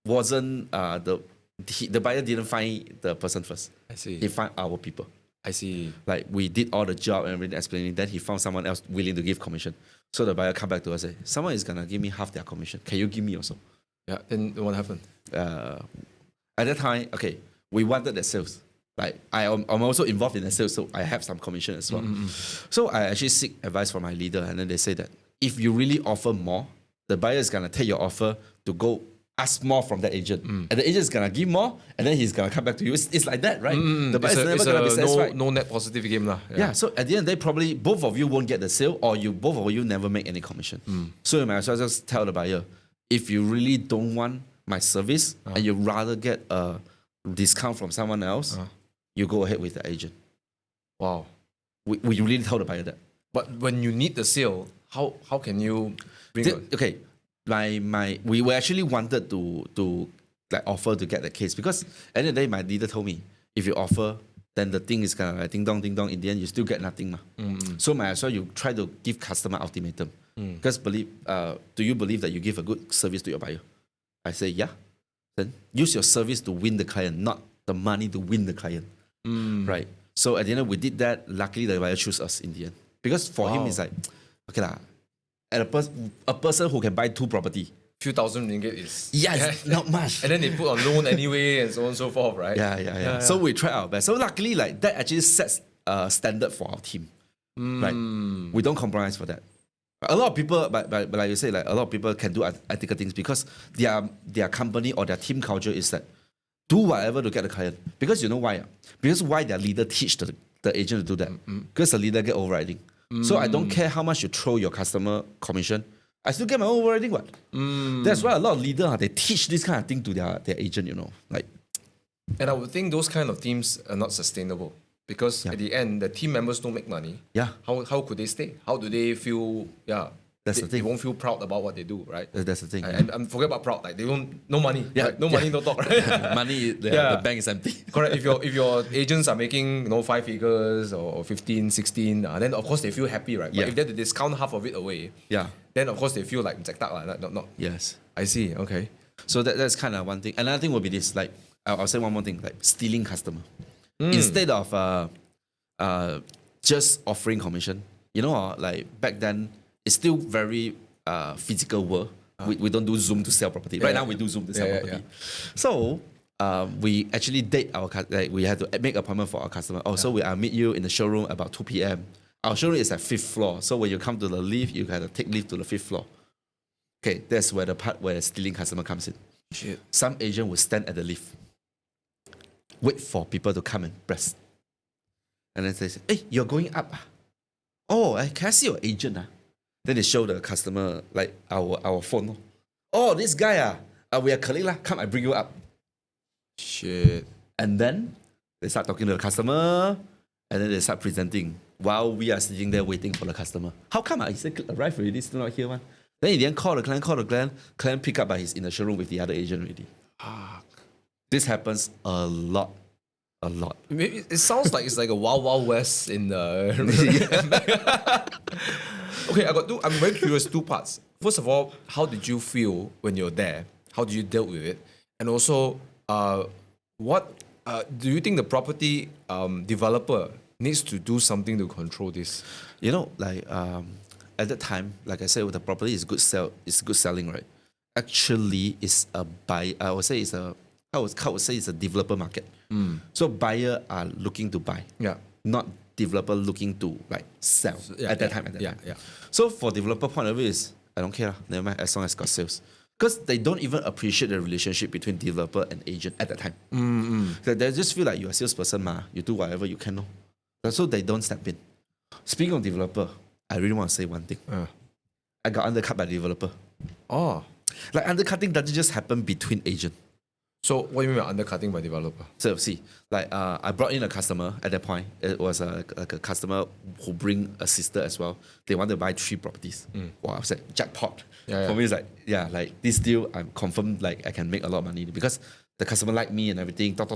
wasn't the buyer didn't find the person first. I see. He found our people. I see. Like we did all the job and everything explaining. Then he found someone else willing to give commission. So the buyer come back to us and say, someone is gonna give me half their commission. Can you give me also? Yeah. Then what happened? At that time, okay, we wanted the sales. Like I'm also involved in the sales, so I have some commission as well. So I actually seek advice from my leader, and then they say that if you really offer more, the buyer is gonna take your offer to go ask more from that agent, and the agent is gonna give more, and then he's gonna come back to you. It's like that, right? The buyer is never gonna be satisfied. No net positive game lah. Yeah. So at the end of the day, probably both of you won't get the sale, or both of you never make any commission. So you might as well just tell the buyer, if you really don't want my service and you rather get a discount from someone else, you go ahead with the agent. Wow. We really tell the buyer that. But when you need the sale, how can you bring okay, we were actually wanted to like offer to get the case, because at the end of the day, my leader told me, if you offer, then the thing is kind of like ding dong. In the end, you still get nothing. So might as well you try to give customer ultimatum. Because do you believe that you give a good service to your buyer? I say, yeah. Then use your service to win the client, not the money to win the client. Right. So at the end, we did that. Luckily, the buyer chose us in the end. Because for him, it's like, okay lah, a person who can buy 2 property, few thousand ringgit is... Yes, not much. And then they put on loan anyway and so on and so forth, right? Yeah. So we try our best. So luckily, like that actually sets a standard for our team. Right. We don't compromise for that. A lot of people, but like you say, like a lot of people can do ethical things because their company or their team culture is that do whatever to get the client. Because you know why? Because why their leader teach the agent to do that? Because the leader get overriding. So I don't care how much you throw your customer commission, I still get my own overriding what? That's why a lot of leaders, they teach this kind of thing to their agent, you know. Like, and I would think those kind of teams are not sustainable. Because at the end, the team members don't make money. Yeah. How could they stay? How do they feel? Yeah. That's the thing. They won't feel proud about what they do, right? That's the thing. And forget about proud. Like they don't, no money. Yeah. Right? No money, no talk. Right? Money, the bank is empty. Correct. If your agents are making 5 figures or 15, 16, then of course they feel happy, right? But if they have to discount half of it away, then of course they feel like not. Yes. I see. Okay. So that's kind of one thing. Another thing will be this. Like I'll say one more thing. Like stealing customer. Instead of just offering commission, you know, like back then it's still very physical world. We don't do Zoom to sell property. Right now we do Zoom to sell property. So we actually date our like we had to make appointment for our customer. So I'll meet you in the showroom about 2 p.m. Our showroom is at 5th floor. So when you come to the lift, you have to take lift to the 5th floor. Okay, that's where the part where stealing customer comes in. Shit. Some agent will stand at the lift, wait for people to come and press. And then they say, hey, you're going up. Oh, can I see your agent? Then they show the customer like our phone. Oh, this guy, we are colleagues. Come, I bring you up. Shit. And then they start talking to the customer, and then they start presenting while we are sitting there waiting for the customer. How come? He said, arrived already, still not here one. Then in the end, call the client pick up, but he's in the showroom with the other agent already. Fuck. This happens a lot. It sounds like it's like a wild, wild west in the... Okay, I'm very curious, 2 parts. First of all, how did you feel when you're there? How did you deal with it? And also, what do you think the property developer needs to do something to control this? You know, like at that time, like I said, with the property is good selling, right? actually is a buy. I would say I would say it's a developer market. So buyer are looking to buy, not developer looking to like sell at that time. So for developer point of view is I don't care, never mind, as long as got sales. Because they don't even appreciate the relationship between developer and agent at that time. They just feel like you're a salesperson, you do whatever you can. So they don't step in. Speaking of developer, I really want to say one thing. I got undercut by developer. Oh. Like undercutting doesn't just happen between agent. So what do you mean by undercutting by developer? So see, like I brought in a customer at that point. It was a customer who bring a sister as well. They want to buy 3 properties. Wow, I was like, jackpot. For me, it's like, like this deal, I'm confirmed like I can make a lot of money because the customer like me and everything. Talk.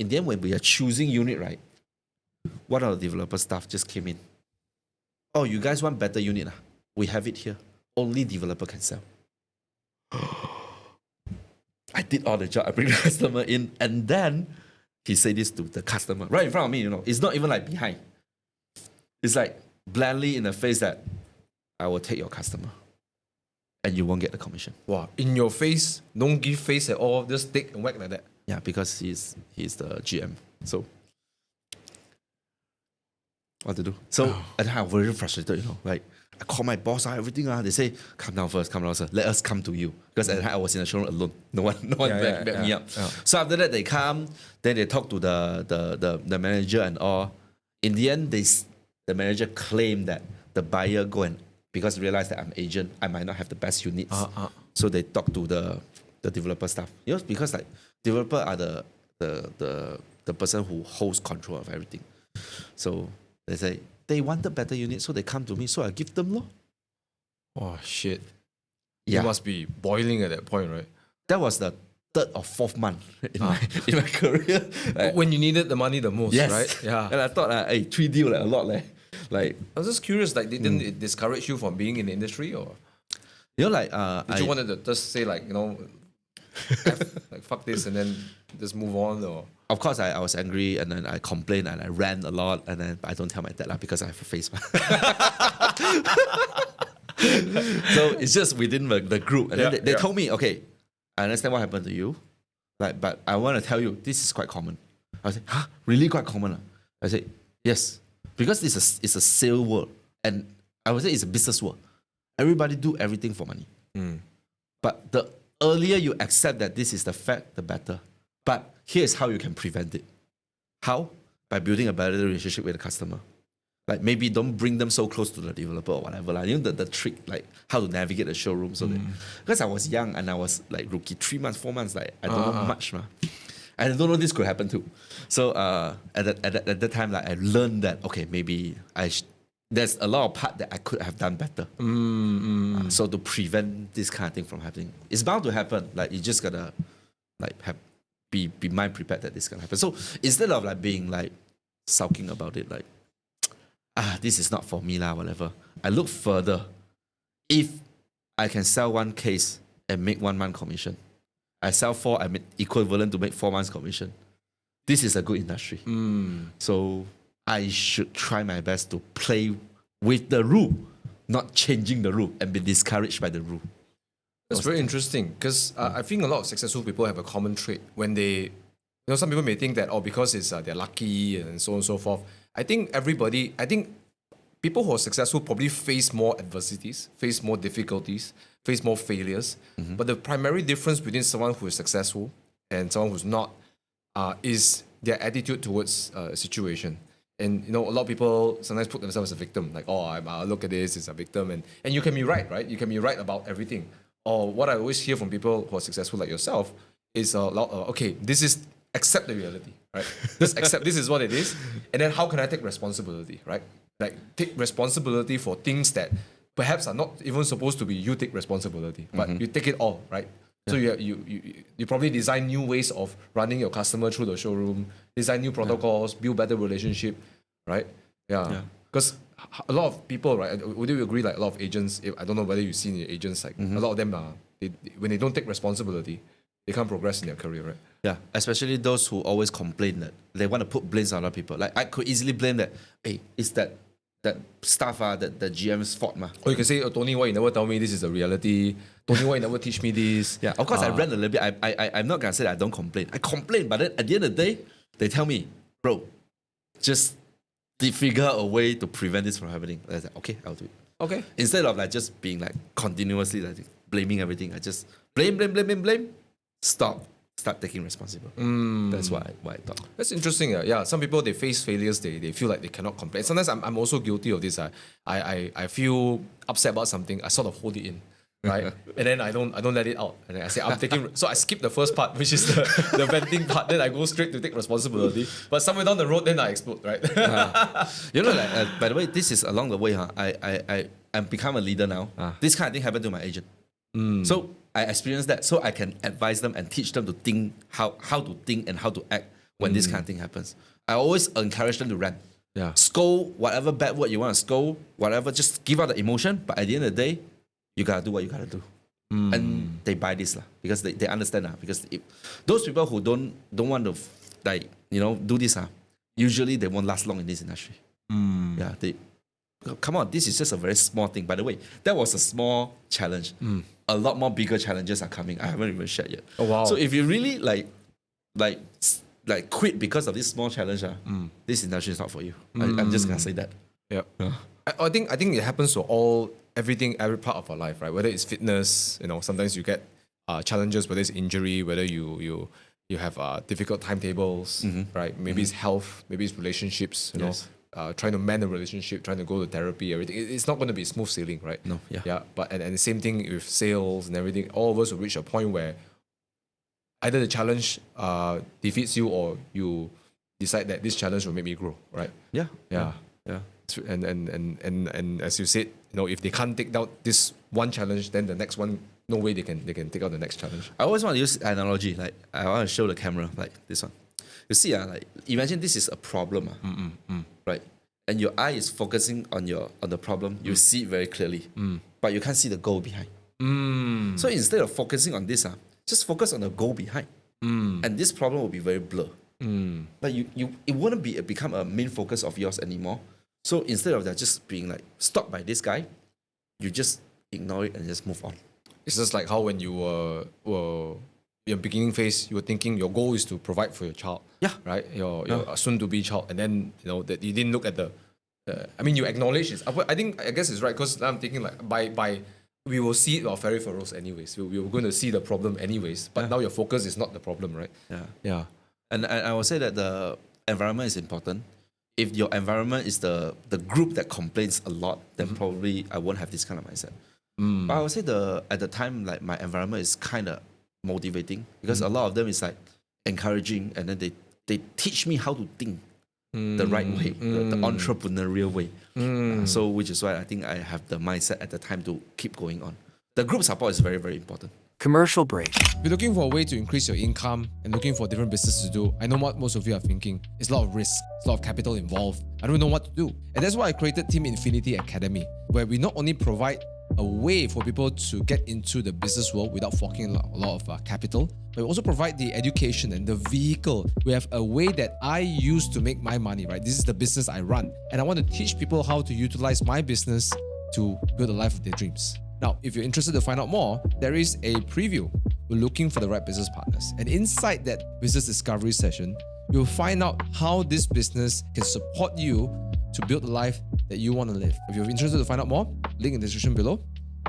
In the end, when we are choosing unit, right, one of the developer staff just came in. Oh, you guys want better unit? We have it here. Only developer can sell. I did all the job. I bring the customer in, and then he said this to the customer right in front of me. It's not even like behind. It's like blandly in the face that I will take your customer, and you won't get the commission. Wow, in your face, don't give face at all. Just take and whack like that. Yeah, because he's the GM. So what to do? So and I was very frustrated. Like. I call my boss, everything. They say, come down first, sir. Let us come to you. Because at the time I was in the showroom alone. No one back me up. So after that, they come, then they talk to the manager and all. In the end, the manager claimed that the buyer go and, because realized that I'm agent, I might not have the best units. So they talk to the developer staff. Because like developer are the person who holds control of everything. So they say, they wanted better units, so they come to me, so I give them. Oh, shit. Yeah. You must be boiling at that point, right? That was the 3rd or 4th month in my career. When you needed the money the most, right? Yeah. And I thought, 3 deal, a lot. Like, I was just curious, like, didn't it discourage you from being in the industry, or? Did you wanted to just say, like, like, fuck this and then just move on, or? Of course, I was angry and then I complained and I ran a lot and then I don't tell my dad because I have a face. So it's just within the group. And then they told me, okay, I understand what happened to you, but I want to tell you, this is quite common. I said, huh? Really quite common? I said, yes. Because it's a sale world. And I would say it's a business world. Everybody do everything for money. But the earlier you accept that this is the fact, the better. But here's how you can prevent it. How? By building a better relationship with the customer. Like maybe don't bring them so close to the developer or whatever. The trick, like how to navigate the showroom. So because I was young and I was like rookie, 3 months, 4 months, like I don't know much. I don't know this could happen too. So at that time, like I learned that, okay, maybe there's a lot of part that I could have done better. So to prevent this kind of thing from happening. It's bound to happen. Like you just gotta like be mind prepared that this can happen. So instead of like being like sulking about it, like this is not for me whatever. I look further. If I can sell 1 case and make 1 month commission, I sell 4, I make equivalent to make 4 months commission. This is a good industry. So I should try my best to play with the rule, not changing the rule and be discouraged by the rule. That's very interesting because I think a lot of successful people have a common trait when they, some people may think that, because it's they're lucky and so on and so forth. I think people who are successful probably face more adversities, face more difficulties, face more failures. But the primary difference between someone who is successful and someone who's not is their attitude towards a situation. And a lot of people sometimes put themselves as a victim, like, I look at this, it's a victim, and you can be right? You can be right about everything. Or what I always hear from people who are successful like yourself is, okay, accept the reality, right? Just accept this is what it is, and then how can I take responsibility, right? Like take responsibility for things that perhaps are not even supposed to be you take responsibility, but you take it all, right? So you probably design new ways of running your customer through the showroom, design new protocols, build better relationship, right? Yeah. Because a lot of people, right? Would you agree? Like a lot of agents, I don't know whether you've seen your agents. Like a lot of them when they don't take responsibility, they can't progress in their career, right? Yeah, especially those who always complain that they want to put blames on other people. Like I could easily blame that. Hey, it's that that stuff that the GM's fault ma. Or you can say, oh, Tony, why you never tell me this is a reality? Tony, why you never teach me this? Yeah, of course I ran a little bit. I'm not gonna say that I don't complain. I complain, but then at the end of the day, they tell me, bro, just figure a way to prevent this from happening. I was like, okay, I'll do it. Okay. Instead of like just being like continuously like blaming everything, I just blame. Start taking responsible. That's what I thought. That's interesting. Yeah, some people, they face failures, they feel like they cannot complain. Sometimes I'm also guilty of this. I feel upset about something, I sort of hold it in. Right, and then I don't let it out, and then I say I'm taking. So I skip the first part, which is the venting part. Then I go straight to take responsibility. But somewhere down the road, then I explode. Right. You know, like, by the way, this is along the way. I'm become a leader now. This kind of thing happened to my agent. So I experienced that, so I can advise them and teach them to think how to think and how to act when this kind of thing happens. I always encourage them to rant. Yeah. Scold whatever bad word you want to scold, whatever. Just give out the emotion. But at the end of the day, you gotta do what you gotta do. And they buy this because they understand because if those people who don't want to do this usually they won't last long in this industry. Yeah, come on, this is just a very small thing. By the way, that was a small challenge. A lot more bigger challenges are coming. I haven't even shared yet. Oh wow. So if you really like quit because of this small challenge, this industry is not for you. I'm just gonna say that. Yeah. I think it happens to every part of our life, right? Whether it's fitness, sometimes you get challenges, whether it's injury, whether you have difficult timetables, right? Maybe it's health, maybe it's relationships, Yes. Trying to mend a relationship, trying to go to therapy, everything. It's not going to be smooth sailing, right? No, yeah. Yeah, but and the same thing with sales and everything. All of us will reach a point where either the challenge defeats you or you decide that this challenge will make me grow, right? Yeah. Yeah. Yeah. And as you said, if they can't take out this one challenge, then the next one, no way they can take out the next challenge. I always want to use analogy. Like I want to show the camera like this one. You see, like imagine this is a problem, right? And your eye is focusing on the problem. You see it very clearly, but you can't see the goal behind. So instead of focusing on this, just focus on the goal behind, and this problem will be very blur. But it wouldn't become a main focus of yours anymore. So instead of that just being like stopped by this guy, you just ignore it and just move on. It's just like how when you were your beginning phase, you were thinking your goal is to provide for your child. Yeah. Right? Your soon-to-be child. And then, that you didn't look at you acknowledge it. I guess it's right, because I'm thinking like by we will see it our peripherals anyways. We were going to see the problem anyways. But now your focus is not the problem, right? Yeah. Yeah. And I will say that the environment is important. If your environment is the group that complains a lot, then probably I won't have this kind of mindset. But I would say at the time, like my environment is kind of motivating, because a lot of them is like encouraging, and then they teach me how to think the right way, the entrepreneurial way. So which is why I think I have the mindset at the time to keep going on. The group support is very, very important. Commercial break. If you're looking for a way to increase your income and looking for different business to do, I know what most of you are thinking. It's a lot of risk, it's a lot of capital involved. I don't know what to do. And that's why I created Team Infinity Academy, where we not only provide a way for people to get into the business world without forking a lot of capital, but we also provide the education and the vehicle. We have a way that I use to make my money, right? This is the business I run. And I want to teach people how to utilize my business to build a life of their dreams. Now, if you're interested to find out more, there is a preview. We're looking for the right business partners. And inside that business discovery session, you'll find out how this business can support you to build the life that you want to live. If you're interested to find out more, link in the description below.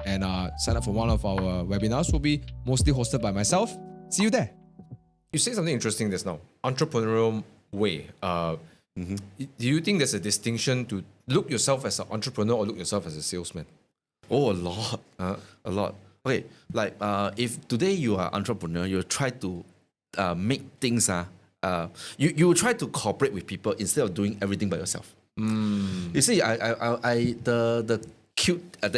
And sign up for one of our webinars. Will be mostly hosted by myself. See you there. You said something interesting just now. Entrepreneurial way. Do you think there's a distinction to look yourself as an entrepreneur or look yourself as a salesman? Oh, a lot. A lot. Okay, like if today you are entrepreneur, you try to make things, you try to cooperate with people instead of doing everything by yourself. You see, the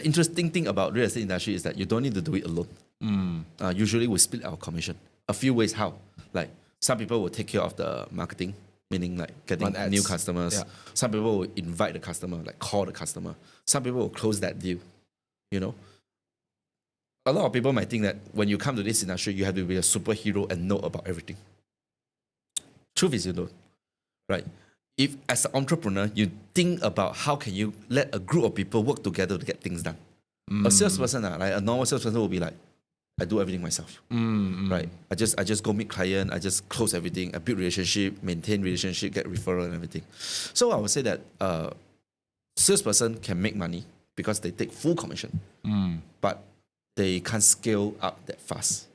interesting thing about real estate industry is that you don't need to do it alone. Usually we split our commission. A few ways how. Like some people will take care of the marketing, meaning like getting new customers. Yeah. Some people will invite the customer, like call the customer. Some people will close that deal. A lot of people might think that when you come to this industry, you have to be a superhero and know about everything. Truth is you don't, right? if as an entrepreneur, you think about how can you let a group of people work together to get things done. A salesperson, like a normal salesperson will be like, I do everything myself. Right? I just go meet client, I just close everything, I build relationship, maintain relationship, get referral and everything. So I would say that salesperson can make money because they take full commission. But they can't scale up that fast.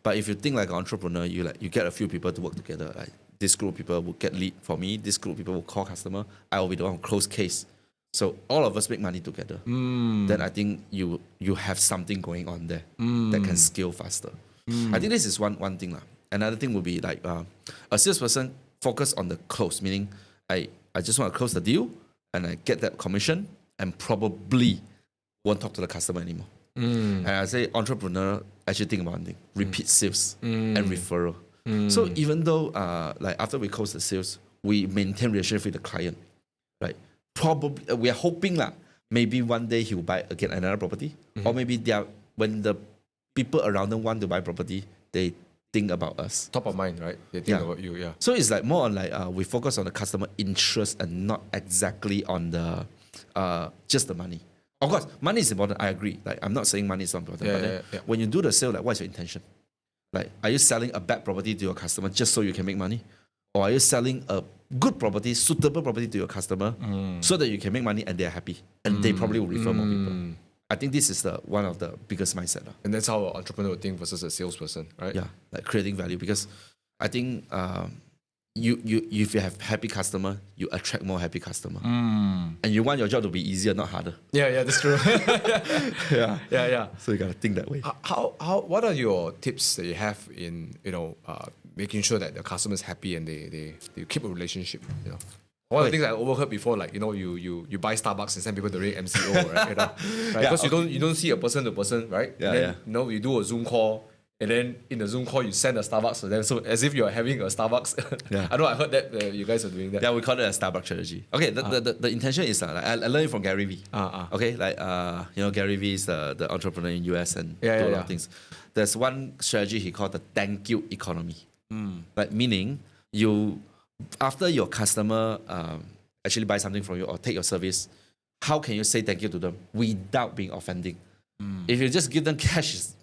But if you think like an entrepreneur, you get a few people to work together. Like this group of people will get lead for me, this group of people will call customer, I will be the one who close case. So all of us make money together. Then I think you have something going on there that can scale faster. I think this is one thing. Another thing would be like a salesperson focus on the close, meaning I just want to close the deal and I get that commission and probably won't talk to the customer anymore. And I say entrepreneur actually think about one thing, repeat sales and referral. So even though like after we close the sales, we maintain relationship with the client, right? Probably we are hoping maybe one day he will buy again another property, or maybe when the people around them want to buy property, they think about us. Top of mind, right? They think about you, yeah. So it's like more on like we focus on the customer interest and not exactly on the just the money. Of course, money is important. I agree. Like I'm not saying money is not important, but when you do the sale, like what's your intention? Like, are you selling a bad property to your customer just so you can make money, or are you selling a good property, suitable property to your customer so that you can make money and they're happy and they probably will refer more people? I think this is one of the biggest mindset. And that's how an entrepreneur would think versus a salesperson, right? Yeah, like creating value, because I think you if you have happy customer, you attract more happy customer, and you want your job to be easier, not harder. Yeah, that's true. Yeah. So you gotta think that way. What are your tips that you have in making sure that the customer is happy and they keep a relationship? You know, one of the things I overheard before, like you buy Starbucks and send people to rate MCO, right? Because you don't see a person to person, right? Yeah. You do a Zoom call. And then in the Zoom call, you send a Starbucks to them. So as if you're having a Starbucks. Yeah. I heard that you guys are doing that. Yeah, we call it a Starbucks strategy. Okay, the intention is like, I learned it from Gary Vee. Okay, like Gary Vee is the entrepreneur in US and do a lot of things. There's one strategy he called the thank you economy. Like meaning after your customer actually buy something from you or take your service, how can you say thank you to them without being offending? If you just give them cash, it's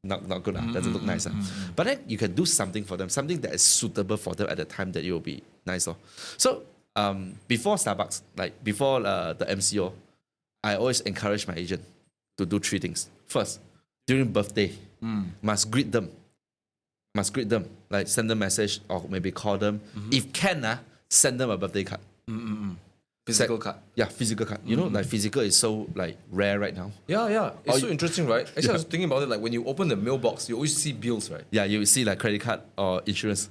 not good, doesn't look nice. But then you can do something for them, something that is suitable for them at the time that it will be nice. So before Starbucks, like before the MCO, I always encourage my agent to do three things. First, during birthday, must greet them. Like send them a message or maybe call them. If can, send them a birthday card. Physical card. Yeah, physical card. You know, like physical is so like rare right now. Yeah. It's so interesting, right? Actually, I was thinking about it. Like when you open the mailbox, you always see bills, right? Yeah, you see like credit card or insurance.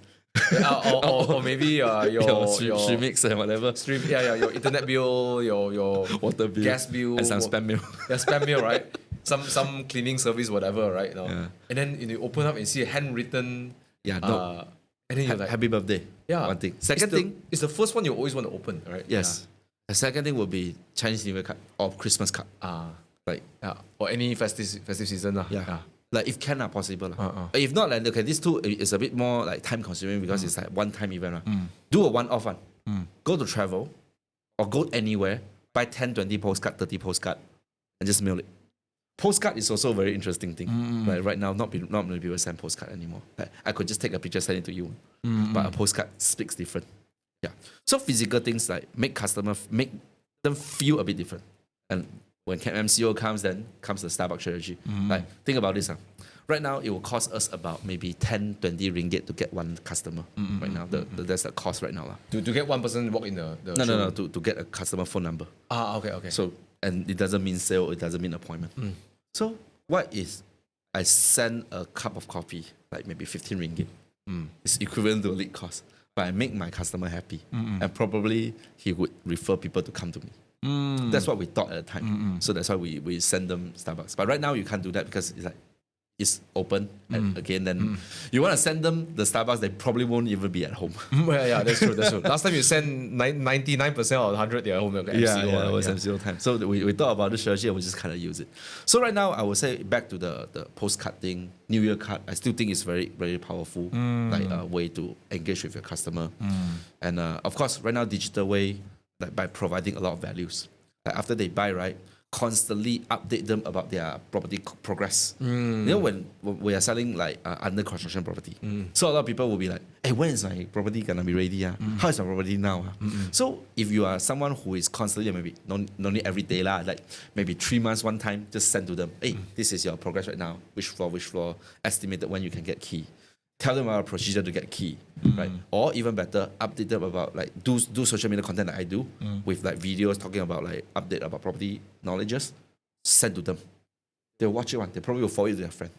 or maybe your stream mix and whatever. Your internet bill, your water bill, gas bill, and some spam mail. Yeah, spam mail, right? Some cleaning service, whatever, right? Yeah. And then you open up and see a handwritten. No. And then you're like, happy birthday. Yeah. One thing. Second thing, it's the first one you always want to open, right? Yes. Yeah. The second thing will be Chinese New Year card or Christmas card. Or any festive season. Yeah. Like if can, possible. If not, like okay, these two is a bit more like time consuming because it's like one time event. Do a one-off one. Go to travel or go anywhere, buy 10, 20 postcard, 30 postcard, and just mail it. Postcard is also a very interesting thing. Like right now, not many people send postcard anymore. Like I could just take a picture, send it to you. But a postcard speaks different. Yeah. So physical things like make them feel a bit different. And when MCO comes, then comes the Starbucks strategy. Like think about this. Right now, it will cost us about maybe 10, 20 ringgit to get one customer. Right now, that's the cost right now. To get one person walk in the No, to get a customer phone number. Okay. So, and it doesn't mean sale, it doesn't mean appointment. So what is, I send a cup of coffee, like maybe 15 ringgit. It's equivalent to a lead cost. But I make my customer happy. And probably he would refer people to come to me. That's what we thought at the time. So that's why we send them Starbucks. But right now you can't do that because it's like is open again, then you want to send them the Starbucks, they probably won't even be at home. Yeah, that's true. That's true. Last time you sent 99% or 100, they're home. Yeah, it was MCO time. So we thought about this strategy and we just kind of use it. So right now, I would say back to the postcard thing, New Year card, I still think it's very, very powerful like a way to engage with your customer. And of course, right now, digital way, like by providing a lot of values. Like after they buy, right, constantly update them about their property progress. You know, when we are selling like under construction property, so a lot of people will be like, "Hey, when is my property gonna be ready? How is my property now?" So if you are someone who is constantly, maybe not only every day lah, like maybe 3 months one time, just send to them, "Hey, this is your progress right now. Which floor, estimated when you can get key." Tell them our procedure to get key, right? Or even better, update them about like do social media content that I do with like videos talking about like update about property knowledges. Send to them. They'll watch it one. They probably will forward it to their friend.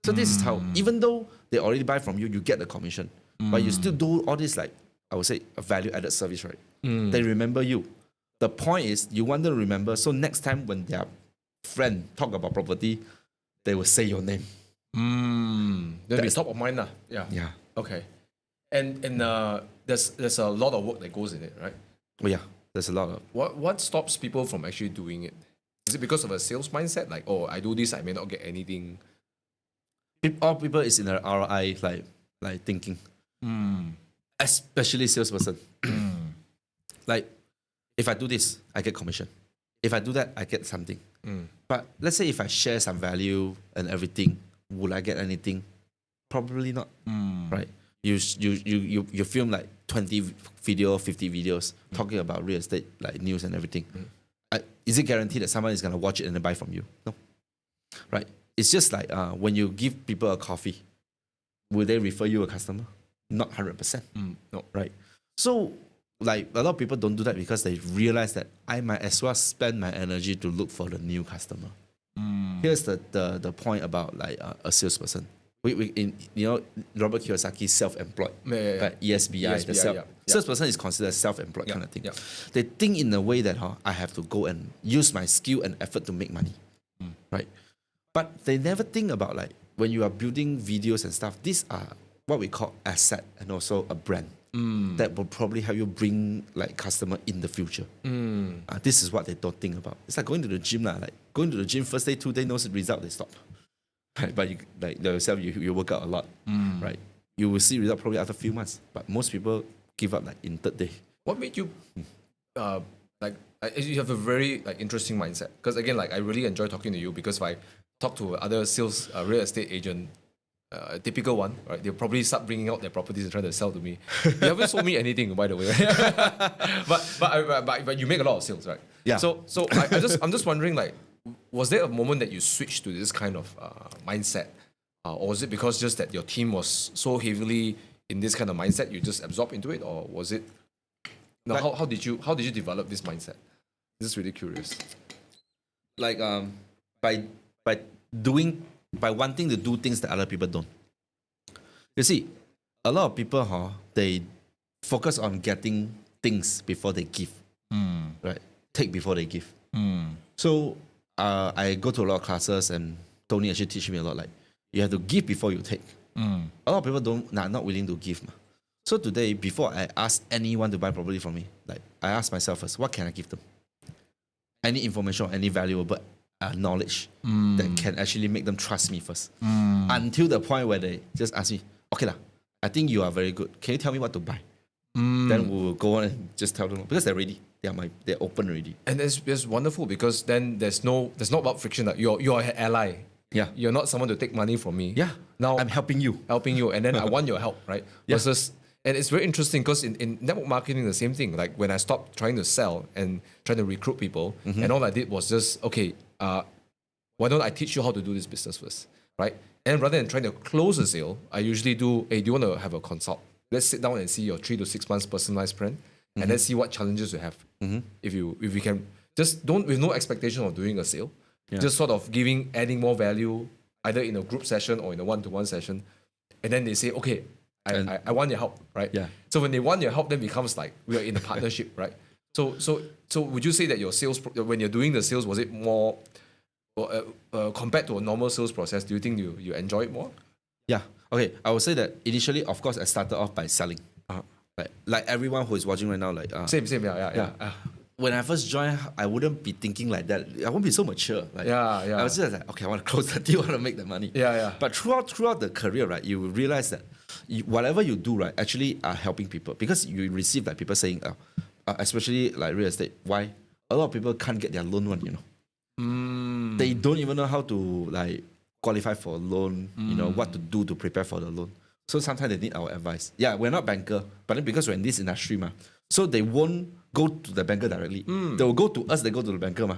So this is how, even though they already buy from you, you get the commission, but you still do all this like I would say a value added service, right? They remember you. The point is you want them to remember. So next time when their friend talk about property, they will say your name. That'll be top of mind. Yeah. Yeah. Okay. And there's a lot of work that goes in it, right? Oh yeah. There's a lot of What stops people from actually doing it? Is it because of a sales mindset? Like, oh, I do this, I may not get anything. all people is in the ROI like thinking. Especially salesperson. Like if I do this, I get commission. If I do that, I get something. But let's say if I share some value and everything, will I get anything? Probably not. Right? You film like 20 video, 50 videos talking about real estate, like news and everything. Is it guaranteed that someone is gonna watch it and then buy from you? No. Right? It's just like when you give people a coffee, will they refer you a customer? Not 100%. No. Right? So like a lot of people don't do that because they realize that I might as well spend my energy to look for the new customer. Here's the point about like a salesperson. We Robert Kiyosaki's self-employed, right? ESBI, the salesperson is considered self-employed kind of thing. They think in a way that I have to go and use my skill and effort to make money, right? But they never think about like when you are building videos and stuff, these are what we call asset and also a brand that will probably help you bring like customer in the future. This is what they don't think about. It's like going to the gym lah. Like going to the gym first day, 2 days, no result, they stop. Right? But you, like yourself, you work out a lot, right? You will see result probably after a few months. But most people give up like in 3rd day. What made you you have a very like interesting mindset? Because again, like I really enjoy talking to you because if I talk to other sales real estate agent, a typical one, right? They'll probably start bringing out their properties and trying to sell to me. You haven't sold me anything, by the way. but you make a lot of sales, right? Yeah. So I'm just wondering, like, was there a moment that you switched to this kind of mindset, or was it because just that your team was so heavily in this kind of mindset, you just absorbed into it, or was it? Now, how did you develop this mindset? This is really curious. Like by wanting to do things that other people don't. You see, a lot of people they focus on getting things before they give. Right? Take before they give. So I go to a lot of classes and Tony actually teach me a lot. Like you have to give before you take. A lot of people are not willing to give. So today, before I ask anyone to buy property from me, like I ask myself first, what can I give them? Any information or any valuable knowledge that can actually make them trust me first. Until the point where they just ask me, okay lah, I think you are very good. Can you tell me what to buy? Then we will go on and just tell them because they're ready. They're open already. And it's wonderful because then there's no about friction. Like you're an ally. Yeah. You're not someone to take money from me. Yeah. Now I'm helping you. And then I want your help, right? Yeah. Versus, and it's very interesting because in network marketing, the same thing. Like when I stopped trying to sell and trying to recruit people, and all I did was just, okay, why don't I teach you how to do this business first, right? And rather than trying to close a sale, I usually do, hey, do you want to have a consult? Let's sit down and see your 3 to 6 months personalized plan, and let's see what challenges you have. If we can just don't with no expectation of doing a sale, just sort of adding more value either in a group session or in a one-to-one session, and then they say, okay, I want your help, right? Yeah. So when they want your help, then becomes like we are in a partnership, right? So would you say that your sales when you're doing the sales, was it more compared to a normal sales process, do you think you enjoy it more? Yeah. Okay. I would say that initially, of course, I started off by selling. Like everyone who is watching right now, like Same. Yeah. when I first joined, I wouldn't be thinking like that. I won't be so mature. Like, Yeah. I was just like, okay, I want to close the deal, I want to make the money. Yeah. But throughout the career, right, you will realize that whatever you do, right, actually are helping people, because you receive like people saying, especially like real estate, why a lot of people can't get their loan one, you know. They don't even know how to like qualify for a loan, you know, what to do to prepare for the loan. So sometimes they need our advice. Yeah, we're not banker, but then because we're in this industry, so they won't go to the banker directly. They will go to us, they go to the banker.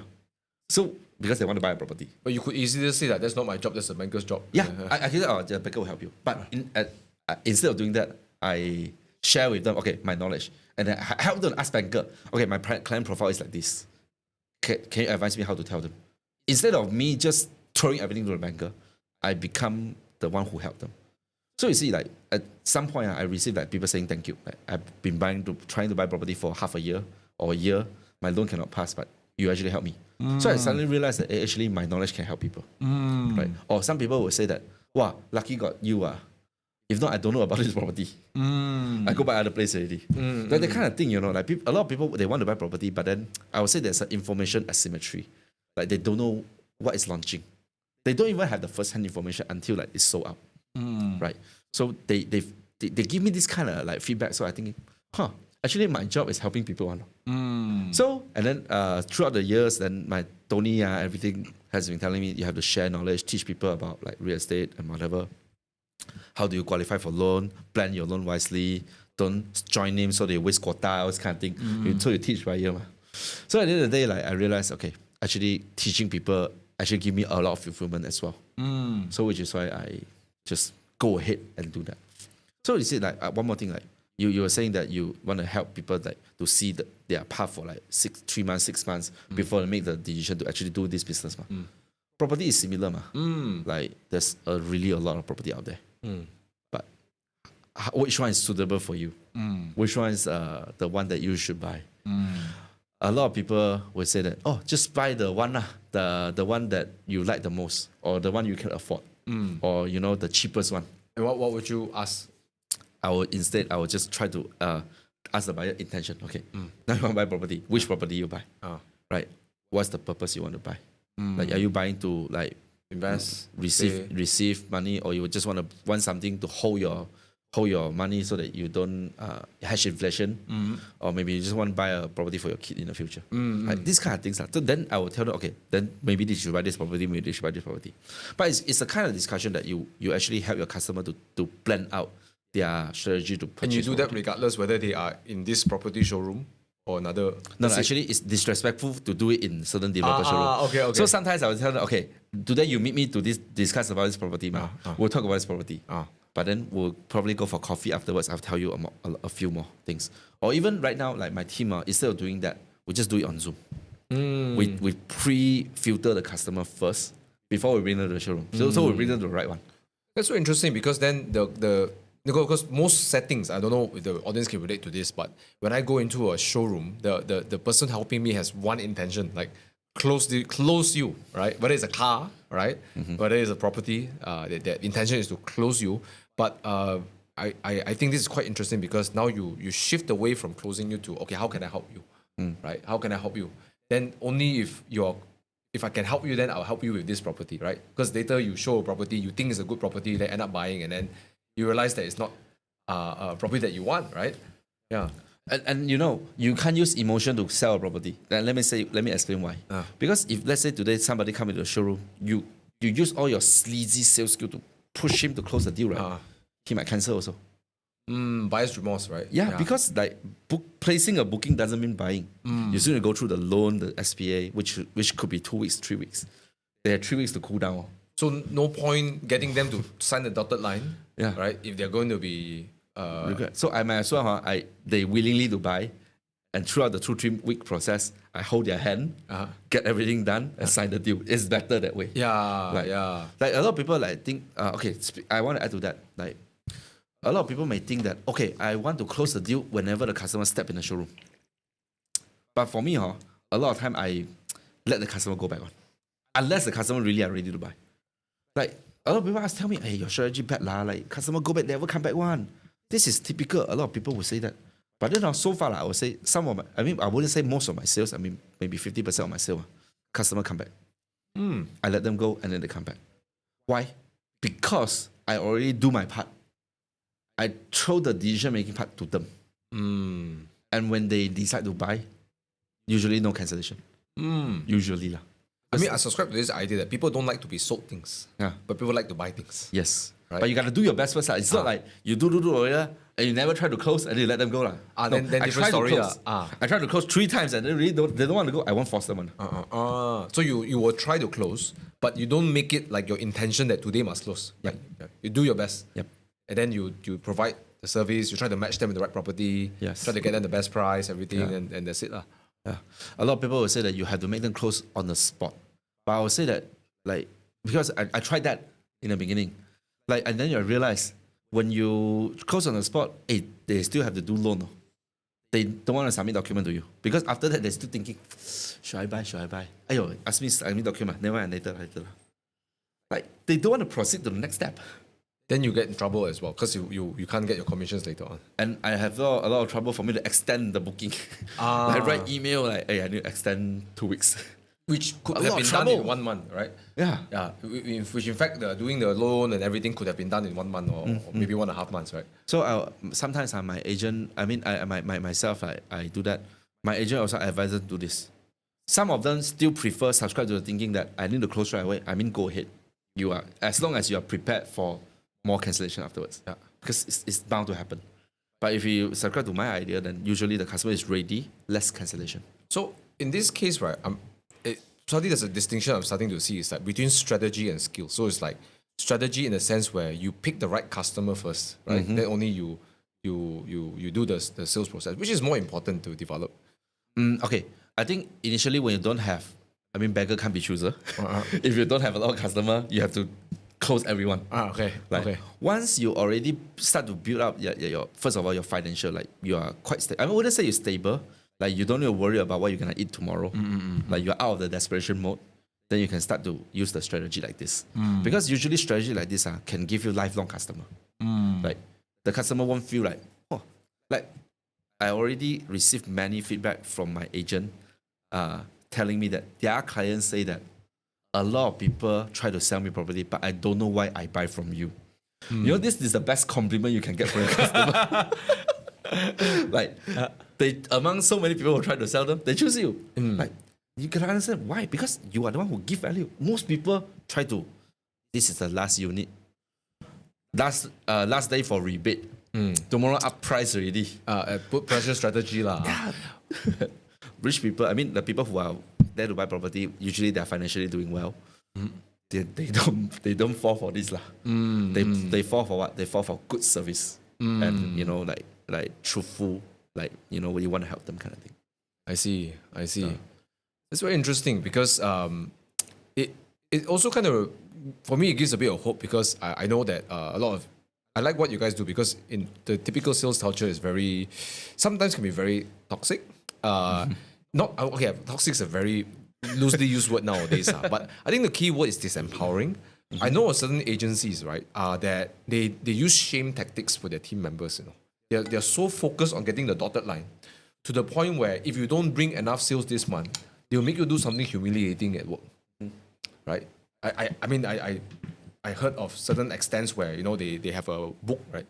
So because they want to buy a property. But you could easily say that that's not my job, that's the banker's job. Yeah, I can say, the banker will help you. But instead of doing that, I share with them, okay, my knowledge. And then I help them ask banker, okay, my client profile is like this. Can you advise me how to tell them? Instead of me just throwing everything to the banker, I become the one who helped them. So you see, like at some point, I received like people saying thank you. Like, I've been trying to buy property for half a year or a year. My loan cannot pass, but you actually help me. So I suddenly realized that actually my knowledge can help people. Right? Or some people will say that, wow, lucky got you. If not, I don't know about this property. I go buy other place already. Like the kind of thing, you know, like a lot of people, they want to buy property, but then I would say there's an information asymmetry. Like they don't know what is launching. They don't even have the first-hand information until like it's sold out. Right? So they give me this kind of like feedback. So I think, actually my job is helping people. So, and then throughout the years, then my Tony, everything has been telling me you have to share knowledge, teach people about like real estate and whatever. How do you qualify for loan? Plan your loan wisely. Don't join names so they waste quota, all this kind of thing. So you teach by ear. So at the end of the day, like I realized, okay, actually teaching people actually give me a lot of fulfillment as well. So which is why I just go ahead and do that. So you see, like one more thing, like you were saying that you want to help people like to see their path for like 3 months, 6 months before they make the decision to actually do this business. Property is similar. Like there's really a lot of property out there. But which one is suitable for you? Which one is the one that you should buy? A lot of people will say that, oh, just buy the one, the one that you like the most, or the one you can afford, or you know, the cheapest one. And what would you ask? I would just try to ask the buyer intention. Okay, now you want to buy property. Which property you buy? Right? What's the purpose you want to buy? Like, are you buying to like invest, receive money, or you just want something to hold your money so that you don't hash inflation, or maybe you just want to buy a property for your kid in the future. Like these kind of things. So then I will tell them, okay, then maybe they should buy this property, maybe they should buy this property. But it's a kind of discussion that you actually help your customer to plan out their strategy to purchase. And you do property. that regardless whether they are in this property showroom or another. No, actually, it's disrespectful to do it in certain developer showroom. Okay. So sometimes I will tell them, okay, today you meet me to discuss about this property. We'll talk about this property. But then we'll probably go for coffee afterwards. I'll tell you a few more things. Or even right now, like my team, instead of doing that, we just do it on Zoom. We pre-filter the customer first before we bring them to the showroom. So we bring them to the right one. That's so interesting, because then because most settings, I don't know if the audience can relate to this, but when I go into a showroom, the person helping me has one intention, like close you, right? Whether it's a car, right? Whether it's a property, the intention is to close you. But I think this is quite interesting, because now you shift away from closing you to, okay, how can I help you? Right? How can I help you? Then only if I can help you, then I'll help you with this property, right? Because later you show a property, you think it's a good property, they end up buying, and then you realize that it's not a property that you want, right? Yeah. And you know, you can't use emotion to sell a property. Then let me explain why. Because if let's say today somebody come into the showroom, you use all your sleazy sales skill to push him to close the deal, right? He might cancel also. Buyer's remorse, right? Yeah, because like placing a booking doesn't mean buying. You still need to go through the loan, the SPA, which could be 2 weeks, 3 weeks. They have 3 weeks to cool down. So no point getting them to sign the dotted line, Yeah. right? If they're going to be regret. So I might as well, they willingly to buy, and throughout the 2-3 week process, I hold their hand, get everything done, and sign the deal. It's better that way. Like a lot of people like think, I want to add to that. Like a lot of people may think that, okay, I want to close the deal whenever the customer step in the showroom. But for me, a lot of time I let the customer go back on. unless the customer really are ready to buy. Like a lot of people tell me, hey, your strategy bad lah. Like customer go back, never come back one. This is typical. A lot of people will say that. But then so far, I would say some of my, I wouldn't say most of my sales. I mean, maybe 50% of my sales, customer come back. I let them go and then they come back. Why? Because I already do my part. I throw the decision-making part to them. And when they decide to buy, usually no cancellation. Usually lah. I mean, I subscribe to this idea that people don't like to be sold things, Yeah. but people like to buy things. Yes. Right. But you got to do your best first. It's not like you do and you never try to close and then you let them go. Then I different try story. to close. I try to close 3 times and they really they don't want to go. I won't force them. So you will try to close, but you don't make it like your intention that today must close. Yep. Right? Yeah. You do your best. Yep. And then you provide the service, you try to match them with the right property, Yes. try to get them the best price, everything, Yeah. and that's it. Yeah. A lot of people will say that you have to make them close on the spot. But I would say that, like, because I tried that in the beginning. Like, and then you realize when you close on the spot, they still have to do loan. No? They don't want to submit document to you. Because after that, they're still thinking, should I buy? Ayo, ask me submit document. Never mind, later. Like, they don't want to proceed to the next step. Then you get in trouble as well because you can't get your commissions later on. And I have a lot of trouble for me to extend the booking. I write email like, hey, I need to extend 2 weeks. Which could A have lot of been done trouble. in 1 month, right? Yeah. Yeah. Which in fact, doing the loan and everything could have been done in 1 month or maybe 1.5 months, right? So sometimes my agent, myself, I do that. My agent also advises to do this. Some of them still prefer subscribe to the thinking that I need to close right away. I mean, go ahead. You are, as long as you are prepared for more cancellation afterwards. Yeah. Because it's bound to happen. But if you subscribe to my idea, then usually the customer is ready, less cancellation. So in this case, right, suddenly there's a distinction I'm starting to see is like between strategy and skill. So it's like strategy in the sense where you pick the right customer first, right? Then only you do the sales process, which is more important to develop. Okay. I think initially when you don't have, beggar can't be chooser. If you don't have a lot of customer, you have to close everyone. Okay. Like, once you already start to build up your first of all, your financial, like you are quite stable. I wouldn't say you're stable. Like you don't need to worry about what you're going to eat tomorrow. Like you're out of the desperation mode. Then you can start to use the strategy like this. Because usually strategy like this can give you lifelong customer. Like the customer won't feel like, like I already received many feedback from my agent telling me that their clients say that a lot of people try to sell me property, but I don't know why I buy from you. You know, this is the best compliment you can get from your customer. Like, they among so many people who try to sell them, they choose you. Like, you can understand why. Because you are the one who give value. Most people try to, this is the last unit. Last day for rebate. Tomorrow up price already. Put pressure strategy lah. Yeah. Rich people, the people who are there to buy property, usually they are financially doing well. They don't fall for this lah. They fall for what? They fall for good service and like truthful, like when you want to help them kind of thing. I see. It's very interesting because it also kind of, for me, it gives a bit of hope because I know that I like what you guys do because in the typical sales culture is sometimes can be very toxic. Toxic is a very loosely used word nowadays, but I think the key word is disempowering. I know of certain agencies, right, that they use shame tactics for their team members. They're so focused on getting the dotted line to the point where if you don't bring enough sales this month, they'll make you do something humiliating at work, right? I heard of certain extents where they have a book, right?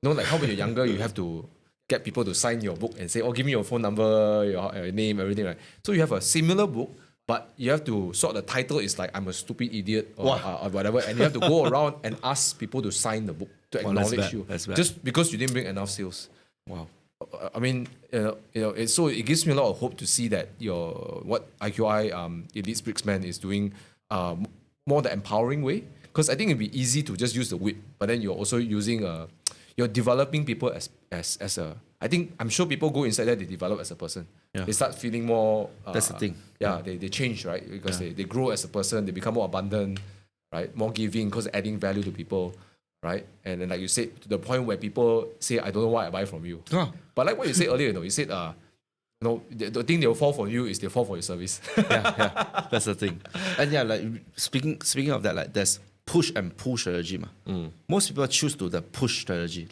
Like how when you're younger, you have to get people to sign your book and say, give me your phone number, your name, everything, right? So you have a similar book, but you have to the title is like I'm a stupid idiot or whatever, and you have to go around and ask people to sign the book to acknowledge you, just because you didn't bring enough sales. Wow. So it gives me a lot of hope to see that what IQI Elite Bricksman is doing more the empowering way. Because I think it'd be easy to just use the whip, but then you're also using you're developing people as I'm sure people go inside there, they develop as a person. Yeah. They start feeling more. That's the thing. Yeah, they change, right? Because they grow as a person, they become more abundant, right? More giving because adding value to people, right? And then like you said, to the point where people say, I don't know why I buy from you. But like what you said earlier, you said the thing they'll fall for you is they'll fall for your service. Yeah, that's the thing. And yeah, like speaking of that, like there's push and pull strategy. Most people choose to the push strategy.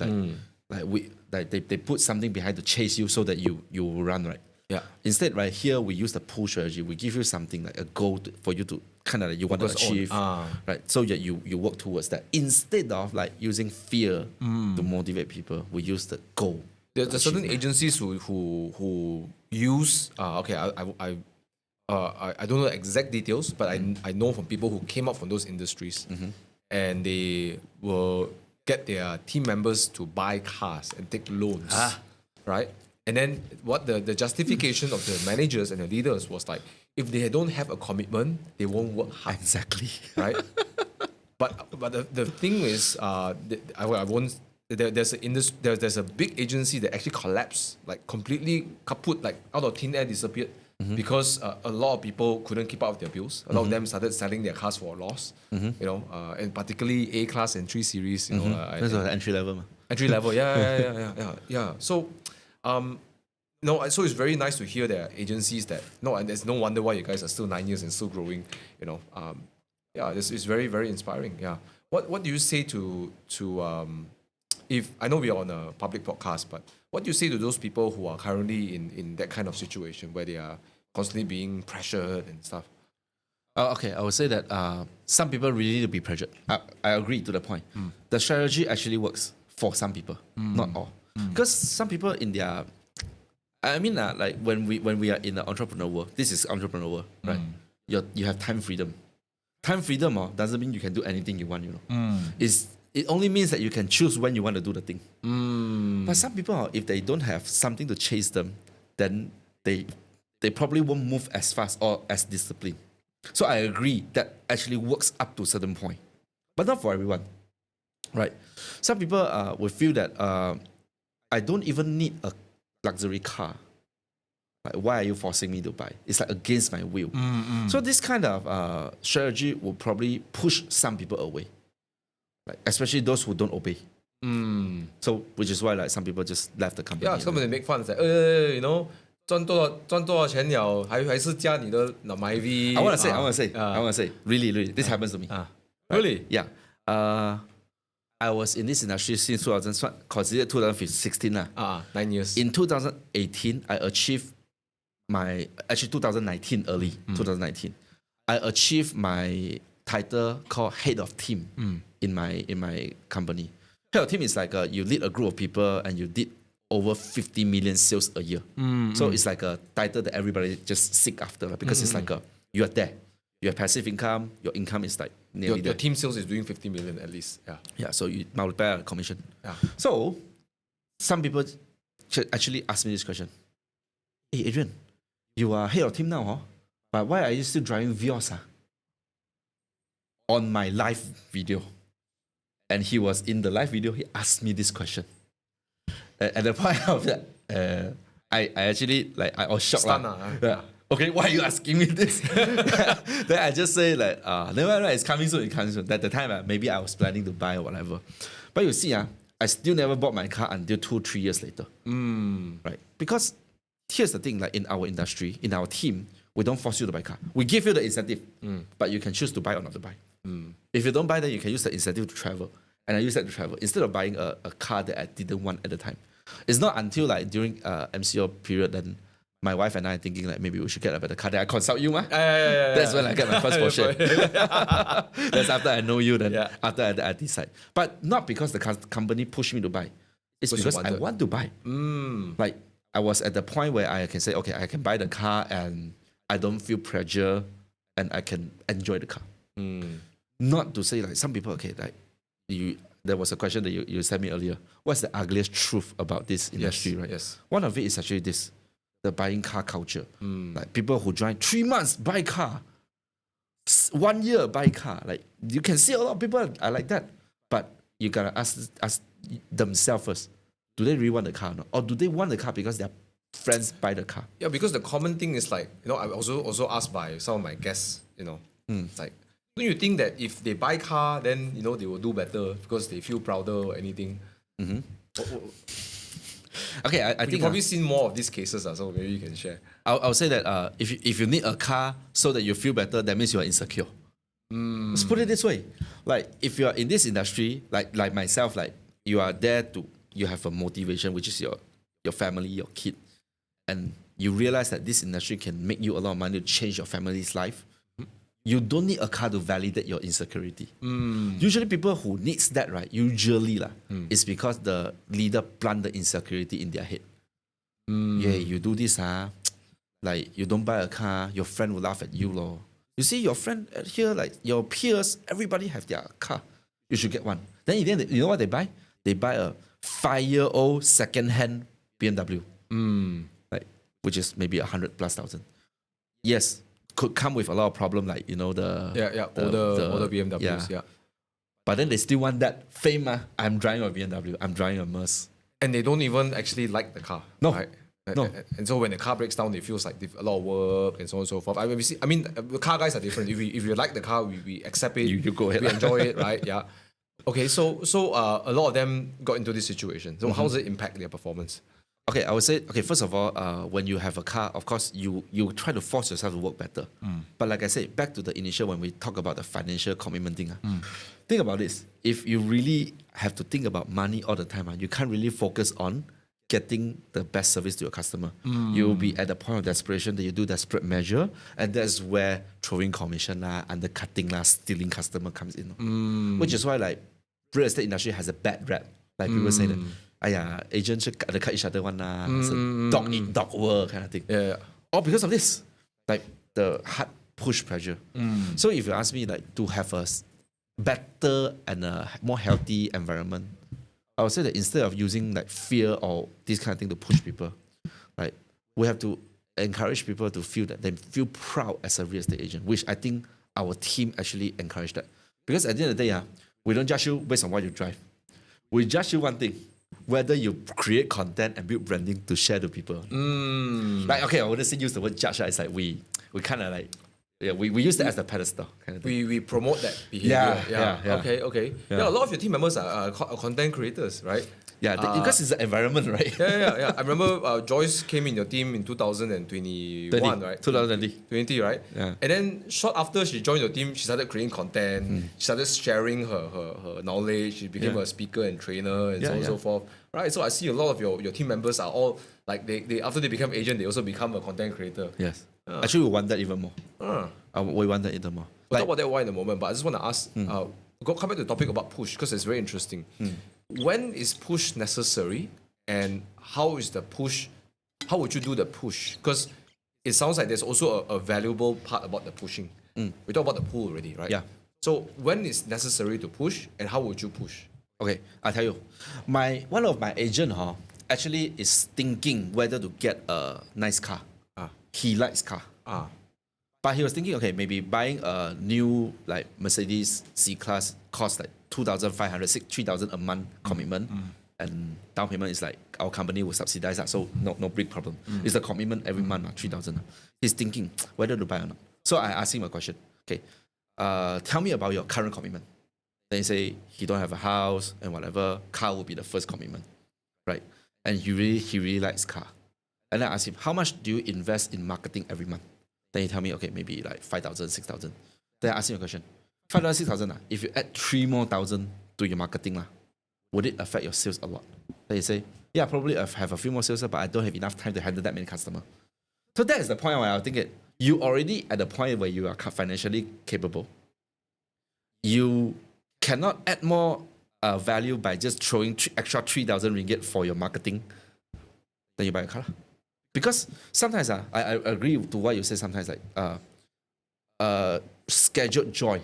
They put something behind to chase you so that you will run, right? Yeah. Instead, right here we use the pull strategy. We give you something like a goal for you to kind of you want to achieve, right? So that you work towards that. Instead of like using fear to motivate people, we use the goal. There's certain agencies who use I don't know the exact details, but I know from people who came up from those industries, and they will get their team members to buy cars and take loans, right? And then what the justification of the managers and the leaders was like, if they don't have a commitment, they won't work hard. Exactly. Right? But the thing is, I won't. There's a big agency that actually collapsed, like completely kaput, like out of thin air disappeared, because a lot of people couldn't keep up with their bills. A lot of them started selling their cars for a loss, and particularly A class and 3 Series. That's the entry level. Entry level, yeah. So, so it's very nice to hear there are agencies that and there's no wonder why you guys are still 9 years and still growing. It's very, very inspiring. Yeah. What do you say to if I know we are on a public podcast, but what do you say to those people who are currently in that kind of situation where they are constantly being pressured and stuff? Okay, I would say that some people really need to be pressured. I agree to the point. The strategy actually works for some people, not all. Because some people in their, like when we are in the entrepreneur world, this is entrepreneur world, right? You have time freedom. Time freedom doesn't mean you can do anything you want, It only means that you can choose when you want to do the thing. But some people, if they don't have something to chase them, then they probably won't move as fast or as disciplined. So I agree that actually works up to a certain point, but not for everyone, right? Some people will feel that I don't even need a luxury car. Like, why are you forcing me to buy? It's like against my will. So this kind of strategy will probably push some people away. Like, especially those who don't obey. So, which is why like some people just left the company. Yeah, some of them make fun. It's like, 赚多少钱了，还是加你的买 V。I want to say, really, this happens to me. Really? Yeah. I was in this industry since 2016 9 years. In 2018, I achieved 2019 early, 2019. I achieved my title called head of team in my company. Head of team is like you lead a group of people and you did over 50 million sales a year. So it's like a title that everybody just seek after, because it's like you are there. You have passive income. Your income is like nearly your team sales is doing 50 million at least. Yeah. So you multiply commission. Yeah. So some people actually ask me this question. Hey, Adrian, you are head of team now, huh? But why are you still driving Vios? On my live video. And he was in the live video, he asked me this question. At the point of that, I actually, like, I was shocked. Stunned. Okay, why are you asking me this? Then I just say, like, never mind, it's coming soon. At the time, maybe I was planning to buy or whatever. But you see, I still never bought my car until 2-3 years later. Right? Because here's the thing, like in our industry, in our team, we don't force you to buy a car. We give you the incentive, but you can choose to buy or not to buy. If you don't buy, then you can use the incentive to travel. And I use that to travel instead of buying a car that I didn't want at the time. It's not until like during MCO period then my wife and I are thinking like maybe we should get a better car. Then I consult you, That's when I get my first Porsche. That's after I know you. Then after I decide, but not because the company pushed me to buy. It's because I want to buy. Like I was at the point where I can say, okay, I can buy the car and I don't feel pressure and I can enjoy the car. Not to say like some people, okay, like there was a question that you sent me earlier. What's the ugliest truth about this industry, right? Yes. One of it is actually this, the buying car culture. Like people who join 3 months, buy car. 1 year, buy car. Like you can see a lot of people are like that. But you gotta ask themselves first, do they really want the car or not? Or do they want the car because their friends buy the car? Yeah, because the common thing is like, I also asked by some of my guests, like, don't you think that if they buy car, then, they will do better because they feel prouder or anything? Okay, I You've think probably seen more of these cases, so maybe you can share. I'll say that if you need a car so that you feel better, that means you are insecure. Let's put it this way. Like if you are in this industry, like myself, like you are there to, you have a motivation, which is your family, your kid, and you realize that this industry can make you a lot of money to change your family's life. You don't need a car to validate your insecurity. Usually people who needs that, right, is because the leader plant the insecurity in their head. Yeah, you do this, like you don't buy a car, your friend will laugh at you, lor. You see your friend here, like your peers, everybody have their car. You should get one. Then in the end, you know what they buy? They buy a 5-year-old second-hand BMW. Like, which is maybe 100,000+. Yes, could come with a lot of problem, like the older BMWs, yeah. But then they still want that fame. I'm driving a BMW. I'm driving a Merc. And they don't even actually like the car. No. Right? No. And so when the car breaks down, it feels like a lot of work and so on and so forth. The car guys are different. If you like the car, we accept it. You go ahead. We enjoy it, right? Yeah. Okay, so a lot of them got into this situation. So how does it impact their performance? Okay, I would say, first of all, when you have a car, of course, you try to force yourself to work better. But like I said, back to the initial when we talk about the financial commitment thing, think about this. If you really have to think about money all the time, you can't really focus on getting the best service to your customer. You'll be at the point of desperation that you do desperate measure, and that's where throwing commission, undercutting, stealing customer comes in. Which is why like real estate industry has a bad rap. Like people say that, agents should cut each other one, dog eat dog work kind of thing. Yeah. All because of this, like the hard push pressure. So if you ask me, like to have a better and a more healthy environment, I would say that instead of using like fear or this kind of thing to push people, like we have to encourage people to feel that they feel proud as a real estate agent, which I think our team actually encourage that. Because at the end of the day, we don't judge you based on what you drive. We judge you one thing, whether you create content and build branding to share to people. Like, okay, I wouldn't say use the word judge. It's like we kind of like, we use that as the pedestal kind of thing. We promote that behavior. Yeah. Okay. Yeah, a lot of your team members are content creators, right? Yeah, because it's the environment, right? Yeah. I remember Joyce came in your team in 2021, right? 2020, right? Yeah. And then short after she joined your team, she started creating content. She started sharing her knowledge. She became a speaker and trainer and so on and so forth. Right. So I see a lot of your team members are all like they after they become agent, they also become a content creator. Yes. Actually, we want that even more. We want that even more. We'll talk about that why in a moment, but I just want to ask, come back to the topic about push, because it's very interesting. When is push necessary, and how would you do the push? Because it sounds like there's also a valuable part about the pushing. We talked about the pull already, right? Yeah. So when is necessary to push, and how would you push? Okay, I'll tell you. One of my agent actually is thinking whether to get a nice car. He likes car. But he was thinking, okay, maybe buying a new like Mercedes C-Class costs like 2,500, 3,000 a month commitment. And down payment is like our company will subsidize that, so no big problem. It's the commitment every month, 3,000. He's thinking whether to buy or not. So I asked him a question. Okay, tell me about your current commitment. Then he say he don't have a house and whatever, car will be the first commitment, right? And he really likes car. And I asked him, how much do you invest in marketing every month? Then he tell me, okay, maybe like 5,000, 6,000. Then I asked him a question. 5,000, 6,000, if you add 3 more thousand to your marketing, would it affect your sales a lot? Then he say, yeah, probably I have a few more sales, but I don't have enough time to handle that many customers. So that is the point where I think you already at the point where you are financially capable. You cannot add more value by just throwing extra 3,000 ringgit for your marketing. Then you buy a car. Because sometimes I agree to what you say. Sometimes like scheduled joy,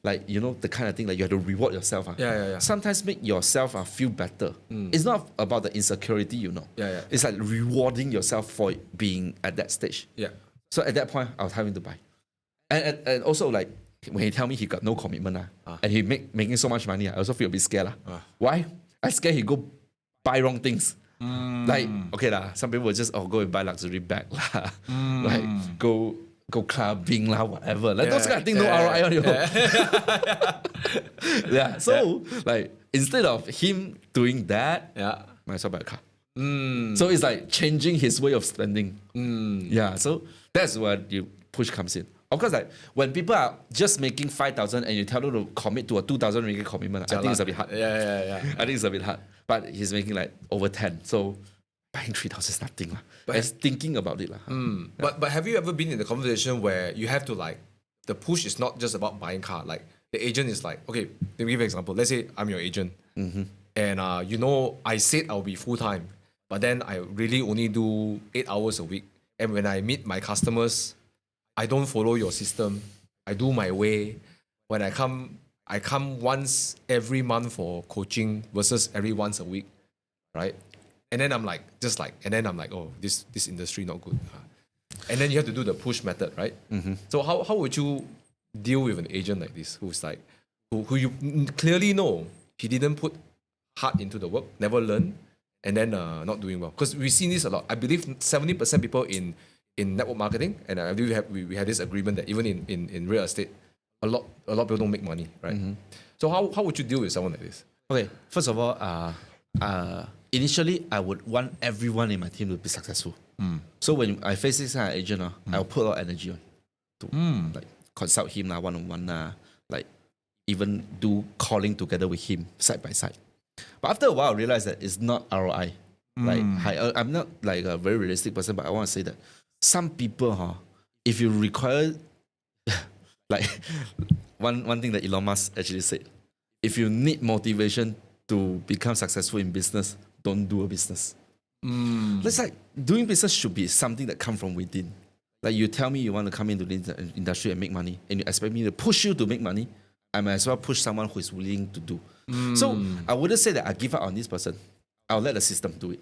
like the kind of thing like you have to reward yourself. Yeah. Sometimes make yourself feel better. It's not about the insecurity, Yeah. It's like rewarding yourself for being at that stage. Yeah. So at that point, I was having to buy, and also like when he tell me he got no commitment and he making so much money, I also feel a bit scared Why? I scared he go buy wrong things. Like, okay some people will just go and buy luxury bag like go clubbing whatever. Like those kind of things, no ROI on your So like instead of him doing that, might as well buy a car. So it's like changing his way of spending. Yeah, so that's where you push comes in. Of course, like when people are just making 5,000 and you tell them to commit to a 2,000 ringgit commitment, I think it's a bit hard. Yeah. I think it's a bit hard. But he's making like over 10. So buying 3,000 is nothing. But it's thinking about it. But have you ever been in a conversation where you have to like, the push is not just about buying car. Like the agent is like, okay, let me give you an example. Let's say I'm your agent. And I said I'll be full-time, but then I really only do 8 hours a week. And when I meet my customers, I don't follow your system. I do my way. When I come once every month for coaching versus every once a week, right? And then I'm like, oh, this industry not good. And then you have to do the push method, right? So how would you deal with an agent like this who's like, who you clearly know he didn't put heart into the work, never learn, and then not doing well? Because we've seen this a lot. I believe 70% people in network marketing, and I believe we have this agreement that even in real estate, a lot of people don't make money, right? So how would you deal with someone like this? Okay, first of all, initially I would want everyone in my team to be successful. So when I face this kind of agent, I'll put a lot of energy on to like consult him one-on-one, like even do calling together with him side by side. But after a while, I realized that it's not ROI. Like I'm not like a very realistic person, but I want to say that some people, if you require, like one thing that Elon Musk actually said, if you need motivation to become successful in business, don't do a business. It's like doing business should be something that comes from within. Like you tell me you want to come into the industry and make money, and you expect me to push you to make money, I might as well push someone who is willing to do. So I wouldn't say that I give up on this person. I'll let the system do it.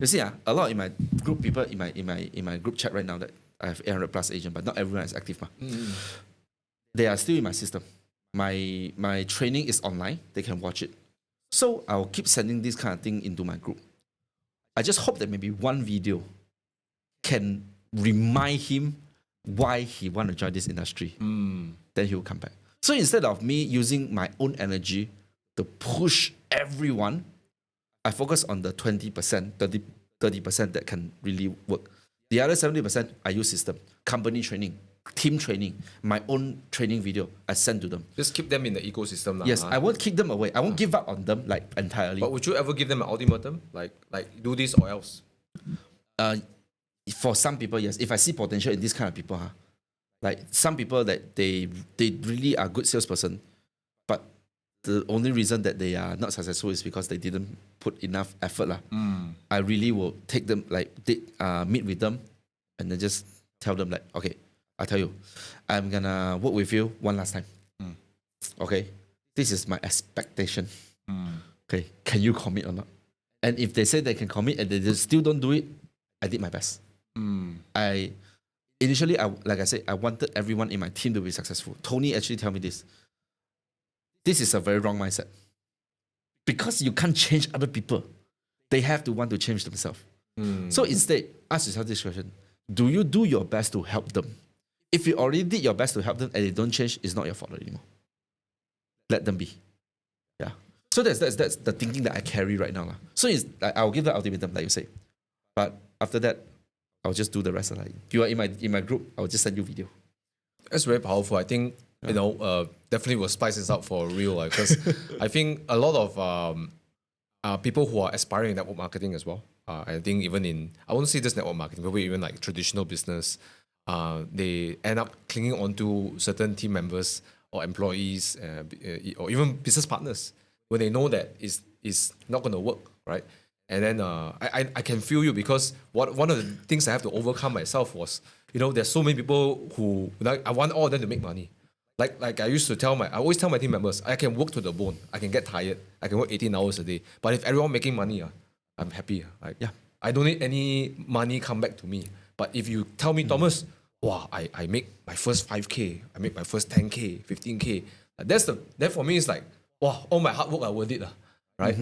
You see, a lot in my group people in my group chat right now that I have 800 plus agents, but not everyone is active. They are still in my system. My training is online. They can watch it. So I'll keep sending this kind of thing into my group. I just hope that maybe one video can remind him why he want to join this industry. Then he will come back. So instead of me using my own energy to push everyone, I focus on the 20%, 30% that can really work. The other 70%, I use system, company training, team training, my own training video, I send to them. Just keep them in the ecosystem. Yes, I won't kick them away. I won't give up on them like entirely. But would you ever give them an ultimatum? Like do this or else? For some people, yes. If I see potential in this kind of people, like some people that they really are good salesperson, but the only reason that they are not successful is because they didn't put enough effort. I really will take them, like meet with them and then just tell them like, okay, I tell you, I'm gonna work with you one last time. Okay, this is my expectation. Okay, can you commit or not? And if they say they can commit and they still don't do it, I did my best. Initially, like I said, I wanted everyone in my team to be successful. Tony actually told me this. This is a very wrong mindset. Because you can't change other people. They have to want to change themselves. So instead, ask yourself this question. Do you do your best to help them? If you already did your best to help them and they don't change, it's not your fault anymore. Let them be. Yeah. So that's the thinking that I carry right now. So it's, I'll give the ultimatum, like you say. But after that, I'll just do the rest. Like you are in my group, I'll just send you video. That's very powerful. I think definitely will spice this up for real. Because I think a lot of people who are aspiring in network marketing as well. I think even I won't say just network marketing, but even like traditional business, they end up clinging onto certain team members or employees or even business partners when they know that it's not going to work, right? And then I can feel you, because one of the things I have to overcome myself was, there's so many people who, like, I want all of them to make money. Like I always tell my team members, I can work to the bone. I can get tired. I can work 18 hours a day. But if everyone making money, I'm happy. I don't need any money come back to me. But if you tell me, Thomas, wow, I make my first 5K, I make my first 10K, 15K. That for me is like, wow, all my hard work are worth it. Right?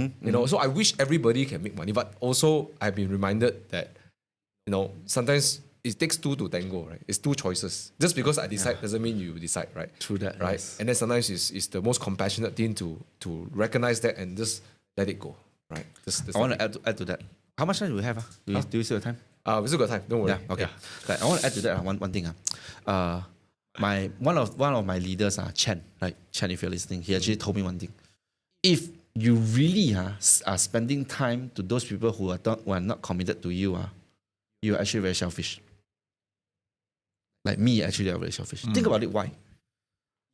So I wish everybody can make money. But also I've been reminded that, sometimes it takes two to tango, right? It's two choices. Just because I decide doesn't mean you decide, right? True that. Right? Yes. And then sometimes it's the most compassionate thing to recognize that and just let it go, right? I want to add to that. How much time do we have? Do you still have time? We still got time. Don't worry. Yeah, okay. Like, I want to add to that one thing. One of my leaders, Chen, right? Chen, if you're listening, he actually told me one thing. If you really are spending time to those people who are not committed to you, you're actually very selfish. Like me, actually, I'm very selfish. Think about it, why?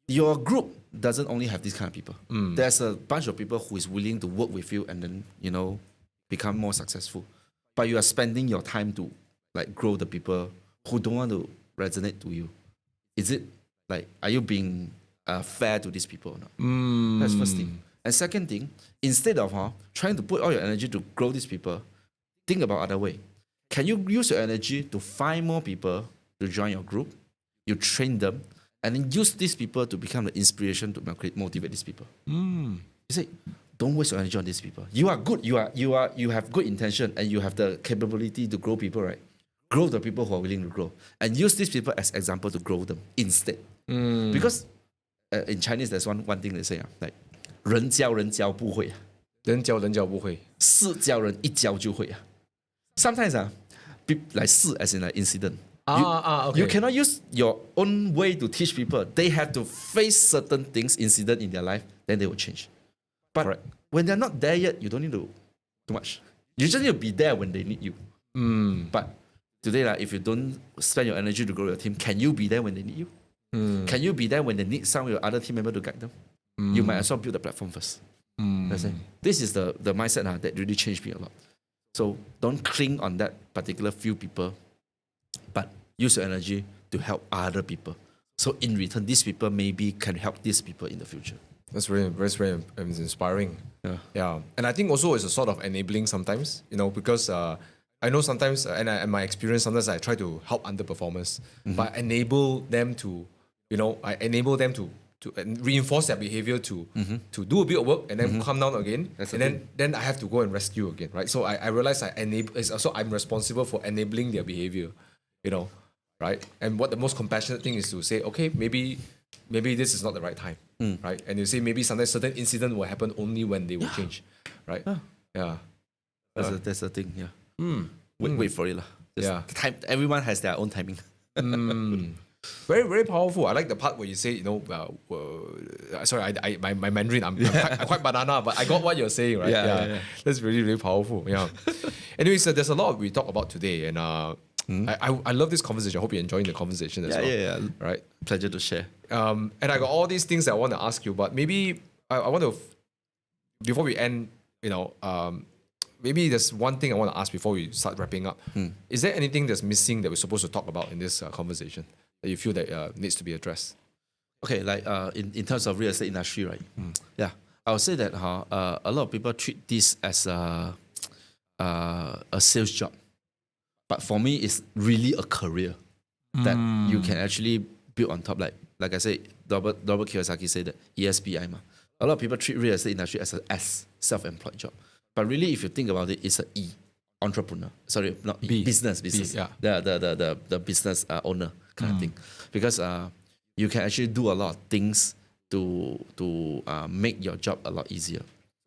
Your group doesn't only have these kind of people. There's a bunch of people who is willing to work with you and then, become more successful. But you are spending your time to like grow the people who don't want to resonate to you. Is it like, are you being fair to these people or not? That's first thing. And second thing, instead of trying to put all your energy to grow these people, think about other way. Can you use your energy to find more people to join your group? You train them, and then use these people to become the inspiration to motivate these people. You say, don't waste your energy on these people. You are good. You have good intention, and you have the capability to grow people, right? Grow the people who are willing to grow, and use these people as example to grow them instead. Because in Chinese, there's one thing they say, like 人教人教不会，人教人教不会，事教人一教就会。Sometimes like 事 as in an incident. Okay. You cannot use your own way to teach people. They have to face certain things, incident in their life, then they will change. But Correct. when they're not there yet, you don't need to too much. You just need to be there when they need you. But today, if you don't spend your energy to grow your team, can you be there when they need you? Can you be there when they need some of your other team member to guide them? You might as well build the platform first. This is the mindset that really changed me a lot. So don't cling on that particular few people, but use your energy to help other people. So in return, these people maybe can help these people in the future. That's very inspiring. Yeah. And I think also it's a sort of enabling sometimes, because I know sometimes, and my experience, sometimes I try to help underperformers, but enable them to, to reinforce their behavior to do a bit of work and then come down again. Then I have to go and rescue again, right? So I realize I'm responsible for enabling their behavior, right? And what the most compassionate thing is to say, okay, maybe this is not the right time, right? And you say maybe sometimes certain incident will happen only when they will change, right? Yeah. That's the thing, yeah. Wait for it. Time, everyone has their own timing. Very, very powerful. I like the part where you say, sorry, my Mandarin, I'm quite banana, but I got what you're saying, right? Yeah. That's really, really powerful. Yeah. Anyways, there's a lot we talk about today, and I love this conversation. I hope you're enjoying the conversation as well. Yeah. Right. Pleasure to share. And I got all these things that I want to ask you, but maybe I want to, before we end, maybe there's one thing I want to ask before we start wrapping up. Is there anything that's missing that we're supposed to talk about in this conversation that you feel that needs to be addressed? Okay, like in terms of real estate industry, right? Yeah, I would say that a lot of people treat this as a sales job, but for me, it's really a career that you can actually build on top. Like I said, Robert Kiyosaki said that ESBI. A lot of people treat real estate industry as a self-employed job, but really, if you think about it, it's a E, entrepreneur. Sorry, not E, business. Yeah. The business owner kind of thing, because you can actually do a lot of things to make your job a lot easier.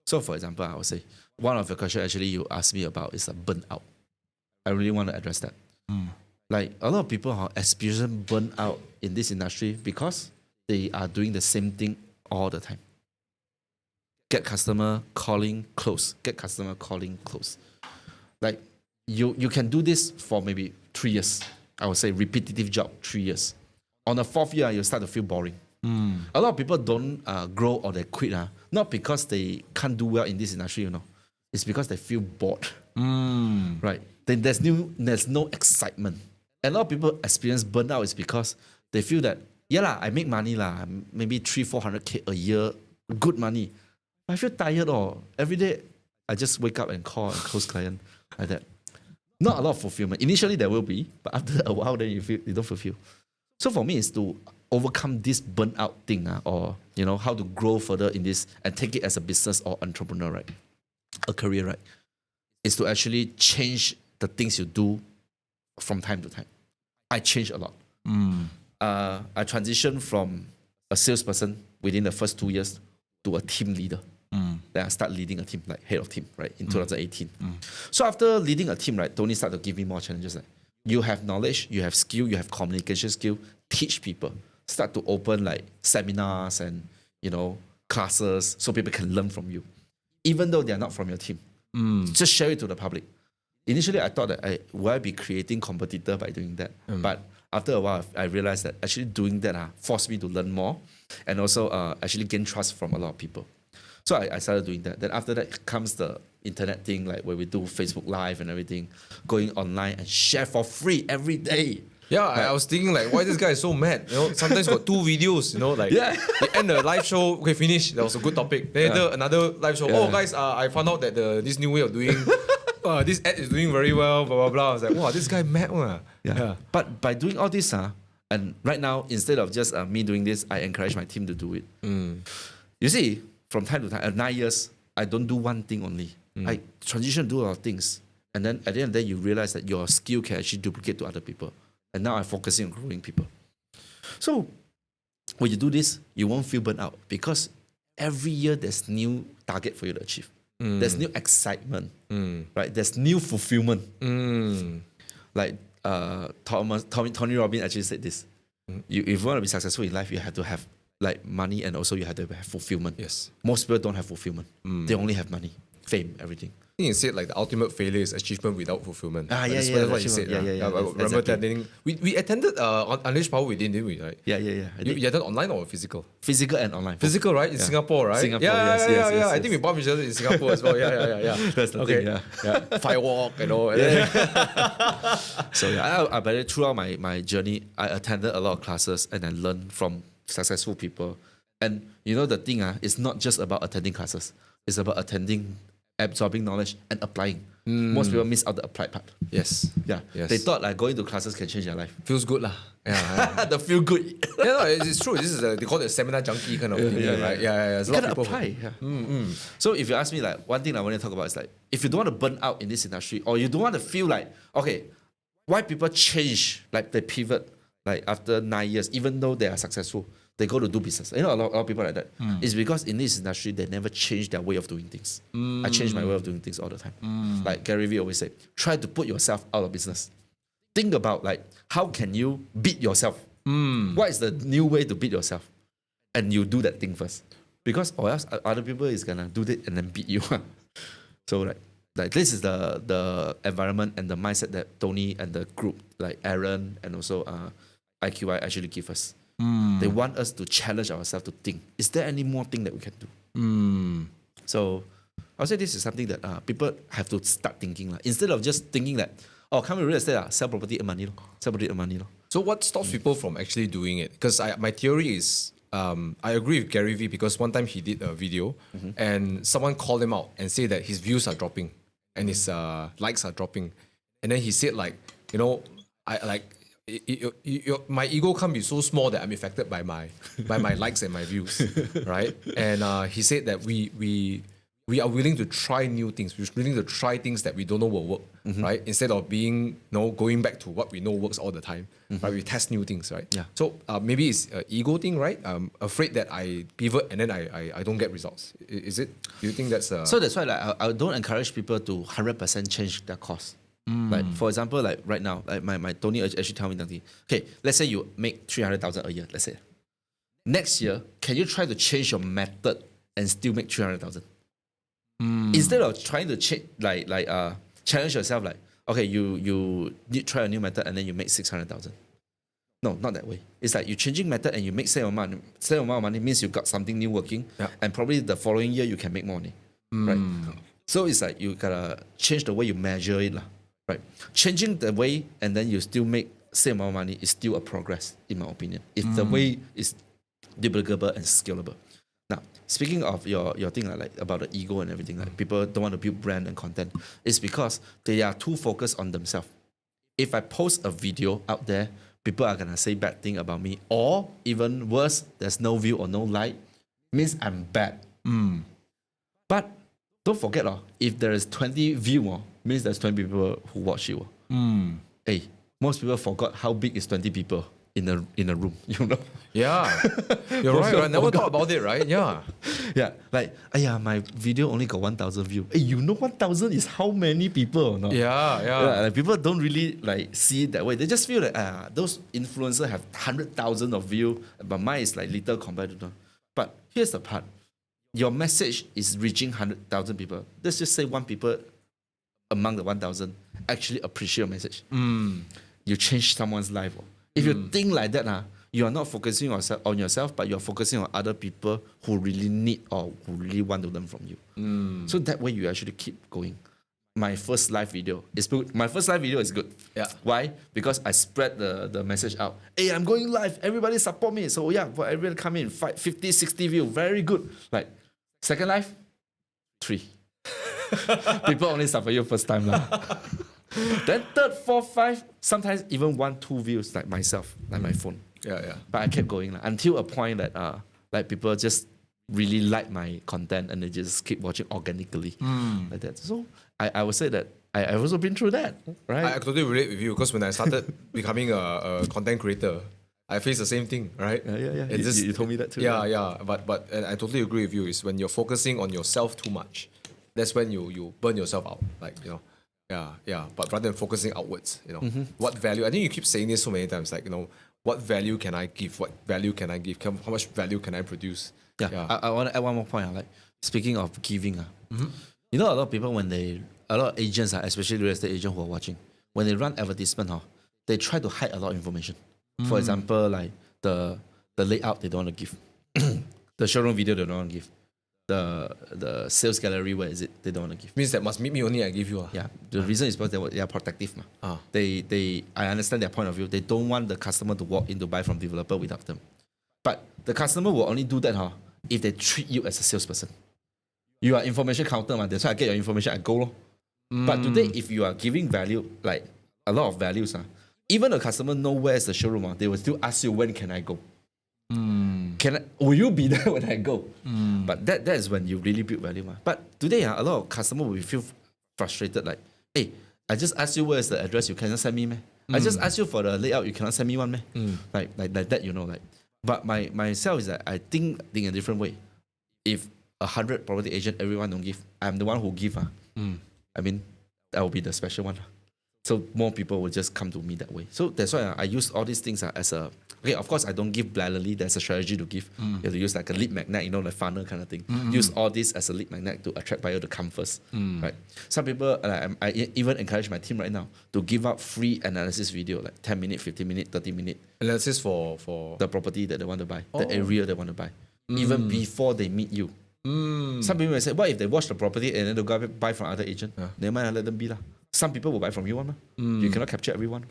So, for example, I would say one of the questions actually you asked me about is a burnout. I really want to address that. Like a lot of people are experiencing burnout in this industry because they are doing the same thing all the time. Get customer, calling, close. Get customer, calling, close. Like you can do this for maybe 3 years. I would say repetitive job, 3 years. On the 4th year, you start to feel boring. A lot of people don't grow or they quit, not because they can't do well in this industry, It's because they feel bored. Right? Then there's no excitement. A lot of people experience burnout is because they feel that, I make money, maybe 300-400K a year, good money. I feel tired every day I just wake up and call and close client like that. Not a lot of fulfillment. Initially there will be, but after a while then you don't fulfill. So for me it's to overcome this burnout thing, or how to grow further in this and take it as a business or entrepreneur, right? A career, right? Is to actually change the things you do from time to time. I changed a lot. I transitioned from a salesperson within the first 2 years to a team leader. then I start leading a team, like head of team, right, in 2018. So after leading a team, right, Tony started to give me more challenges. Like, you have knowledge, you have skill, you have communication skill, teach people. Start to open like seminars and, classes so people can learn from you. Even though they're not from your team. Just share it to the public. Initially, I thought that would I be creating competitor by doing that? But after a while, I realized that actually doing that forced me to learn more and also actually gain trust from a lot of people. So I started doing that. Then after that comes the internet thing, like where we do Facebook Live and everything, going online and share for free every day. Yeah, I was thinking like, why this guy is so mad? Sometimes got 2 videos, you end the live show, okay, finish. That was a good topic. Then later, another live show. Oh, guys, I found out that this new way of doing, this ad is doing very well, blah, blah, blah. I was like, wow, this guy mad. Yeah. But by doing all this, and right now, instead of just me doing this, I encourage my team to do it. You see, from time to time, 9 years, I don't do one thing only. I transition to do a lot of things. And then at the end of the day, you realize that your skill can actually duplicate to other people. And now I'm focusing on growing people. So when you do this, you won't feel burnt out because every year there's new target for you to achieve. There's new excitement, right? There's new fulfillment. Like Tony Robbins actually said this. If you want to be successful in life, you have to have like money and also you have to have fulfillment. Yes. Most people don't have fulfillment. They only have money, fame, everything. I think he said like the ultimate failure is achievement without fulfillment. That's what he said. Yeah, I remember exactly. attending. We attended Unleash Power Within, didn't we? Right? Yeah. You attended online or physical? Physical and online. Physical, right? In Singapore, right? Singapore, yeah. yes. I think we bumped each other in Singapore as well. Yeah. That's the thing, yeah. Firewalk, So but throughout my journey, I attended a lot of classes and I learned from successful people. And the thing it's not just about attending classes. It's about attending, absorbing knowledge and applying. Most people miss out the applied part. Yes. Yeah. Yes. They thought like going to classes can change their life. Feels good lah. Yeah. The feel good. It's true. This is they call it a seminar junkie kind of thing, right? Yeah. There's a lot of people apply. So if you ask me like one thing I want to talk about is like if you don't want to burn out in this industry or you don't want to feel like okay, why people change like they pivot like after 9 years even though they are successful. They go to do business. A lot of people like that. It's because in this industry, they never change their way of doing things. I change my way of doing things all the time. Like Gary Vee always say, try to put yourself out of business. Think about like, how can you beat yourself? What is the new way to beat yourself? And you do that thing first. Because or else other people is going to do it and then beat you. So like this is the environment and the mindset that Tony and the group, like Aaron and also IQI actually give us. They want us to challenge ourselves to think, is there any more thing that we can do? So I would say this is something that people have to start thinking. Instead of just thinking that, come to real estate, sell property, earn money. Sell property, earn money. So what stops people from actually doing it? Because my theory is, I agree with Gary Vee because one time he did a video and someone called him out and said that his views are dropping and his likes are dropping. And then he said like, my ego can't be so small that I'm affected by my likes and my views, right? And he said that we are willing to try new things. We're willing to try things that we don't know will work, right? Instead of being going back to what we know works all the time, right? We test new things, right? Yeah. So maybe it's an ego thing, right? I'm afraid that I pivot and then I don't get results. Is it? Do you think that's So that's why I don't encourage people to 100% change their course. Like for example, like right now, like my Tony actually tell me something. Okay, let's say you make 300,000 a year. Let's say next year, can you try to change your method and still make 300,000? Instead of trying to challenge yourself, like okay, you need try a new method and then you make 600,000. No, not that way. It's like you're changing method and you make same amount of money means you got something new working, and probably the following year you can make more money, right? So it's like you gotta change the way you measure it, lah. Right, changing the way and then you still make same amount of money is still a progress, in my opinion. If the way is duplicable and scalable. Now, speaking of your thing like about the ego and everything, like people don't want to build brand and content, it's because they are too focused on themselves. If I post a video out there, people are gonna say bad thing about me, or even worse, there's no view or no like, means I'm bad. But don't forget, if there is 20 view, means there's 20 people who watch you. Hey, most people forgot how big is 20 people. in a room, you know. Yeah, you're right. I never thought about it, right? Yeah. Yeah, like, my video only got 1,000 views. Hey, you know 1,000 is how many people or not? Yeah. Like, people don't really like see it that way. They just feel that those influencers have 100,000 of views, but mine is like little compared to them. But here's the part. Your message is reaching 100,000 people. Let's just say one people among the 1,000 actually appreciate your message. You change someone's life. If you think like that, you are not focusing on yourself, but you're focusing on other people who really need or who really want to learn from you. So that way you actually keep going. My first live video is good. My first live video is good. Yeah. Why? Because I spread the message out. Hey, I'm going live. Everybody support me. So for everyone come in, 50, 60 views. Very good. Like, second live, 3. People only support you first time. Then third, fourth, 5, sometimes even 1, 2 views, like myself, like my phone. Yeah. But I kept going until a point that like people just really like my content and they just keep watching organically like that. So I would say that I've also been through that, right? I totally relate with you because when I started becoming a content creator, I faced the same thing, right? Yeah. You told me that too. Yeah. But and I totally agree with you. Is when you're focusing on yourself too much, that's when you burn yourself out. Like, you know. Yeah. But rather than focusing outwards, you know, what value? I think you keep saying this so many times. Like, you know, what value can I give? What value can I give? How much value can I produce? Yeah. I want to add one more point. Like, speaking of giving, you know, a lot of people a lot of agents, especially real estate agents who are watching, when they run advertisement, they try to hide a lot of information. For example, like the layout they don't want to give, the showroom video they don't want to give, the sales gallery, where is it? They don't want to give. Means that must meet me only I give you. Yeah, the reason is because they are protective. I understand their point of view. They don't want the customer to walk in to buy from developer without them. But the customer will only do that if they treat you as a salesperson. You are information counter, that's why I get your information, I go. But today, if you are giving value, like a lot of values, even the customer know where is the showroom, they will still ask you, when can I go? Will you be there when I go? But that is when you really build value. But today, a lot of customers will feel frustrated, like, hey, I just asked you where is the address, you cannot send me, man. I just asked you for the layout, you cannot send me one, man. Like that, you know, like. But myself is that I think in a different way. If 100 property agent, everyone don't give, I'm the one who give. I mean, that will be the special one. So more people will just come to me that way. So that's why I use all these things as a... Okay, of course, I don't give blindly. There's a strategy to give. You have to use like a lead magnet, you know, like funnel kind of thing. Use all this as a lead magnet to attract buyer to come first. Right? Some people, I even encourage my team right now to give out free analysis video, like 10 minute, 15 minute, 30 minute. Analysis for the property that they want to buy, the area they want to buy, even before they meet you. Some people may say, what if they watch the property and then they go buy from other agent? Never mind, let them be. Some people will buy from you. You cannot capture everyone.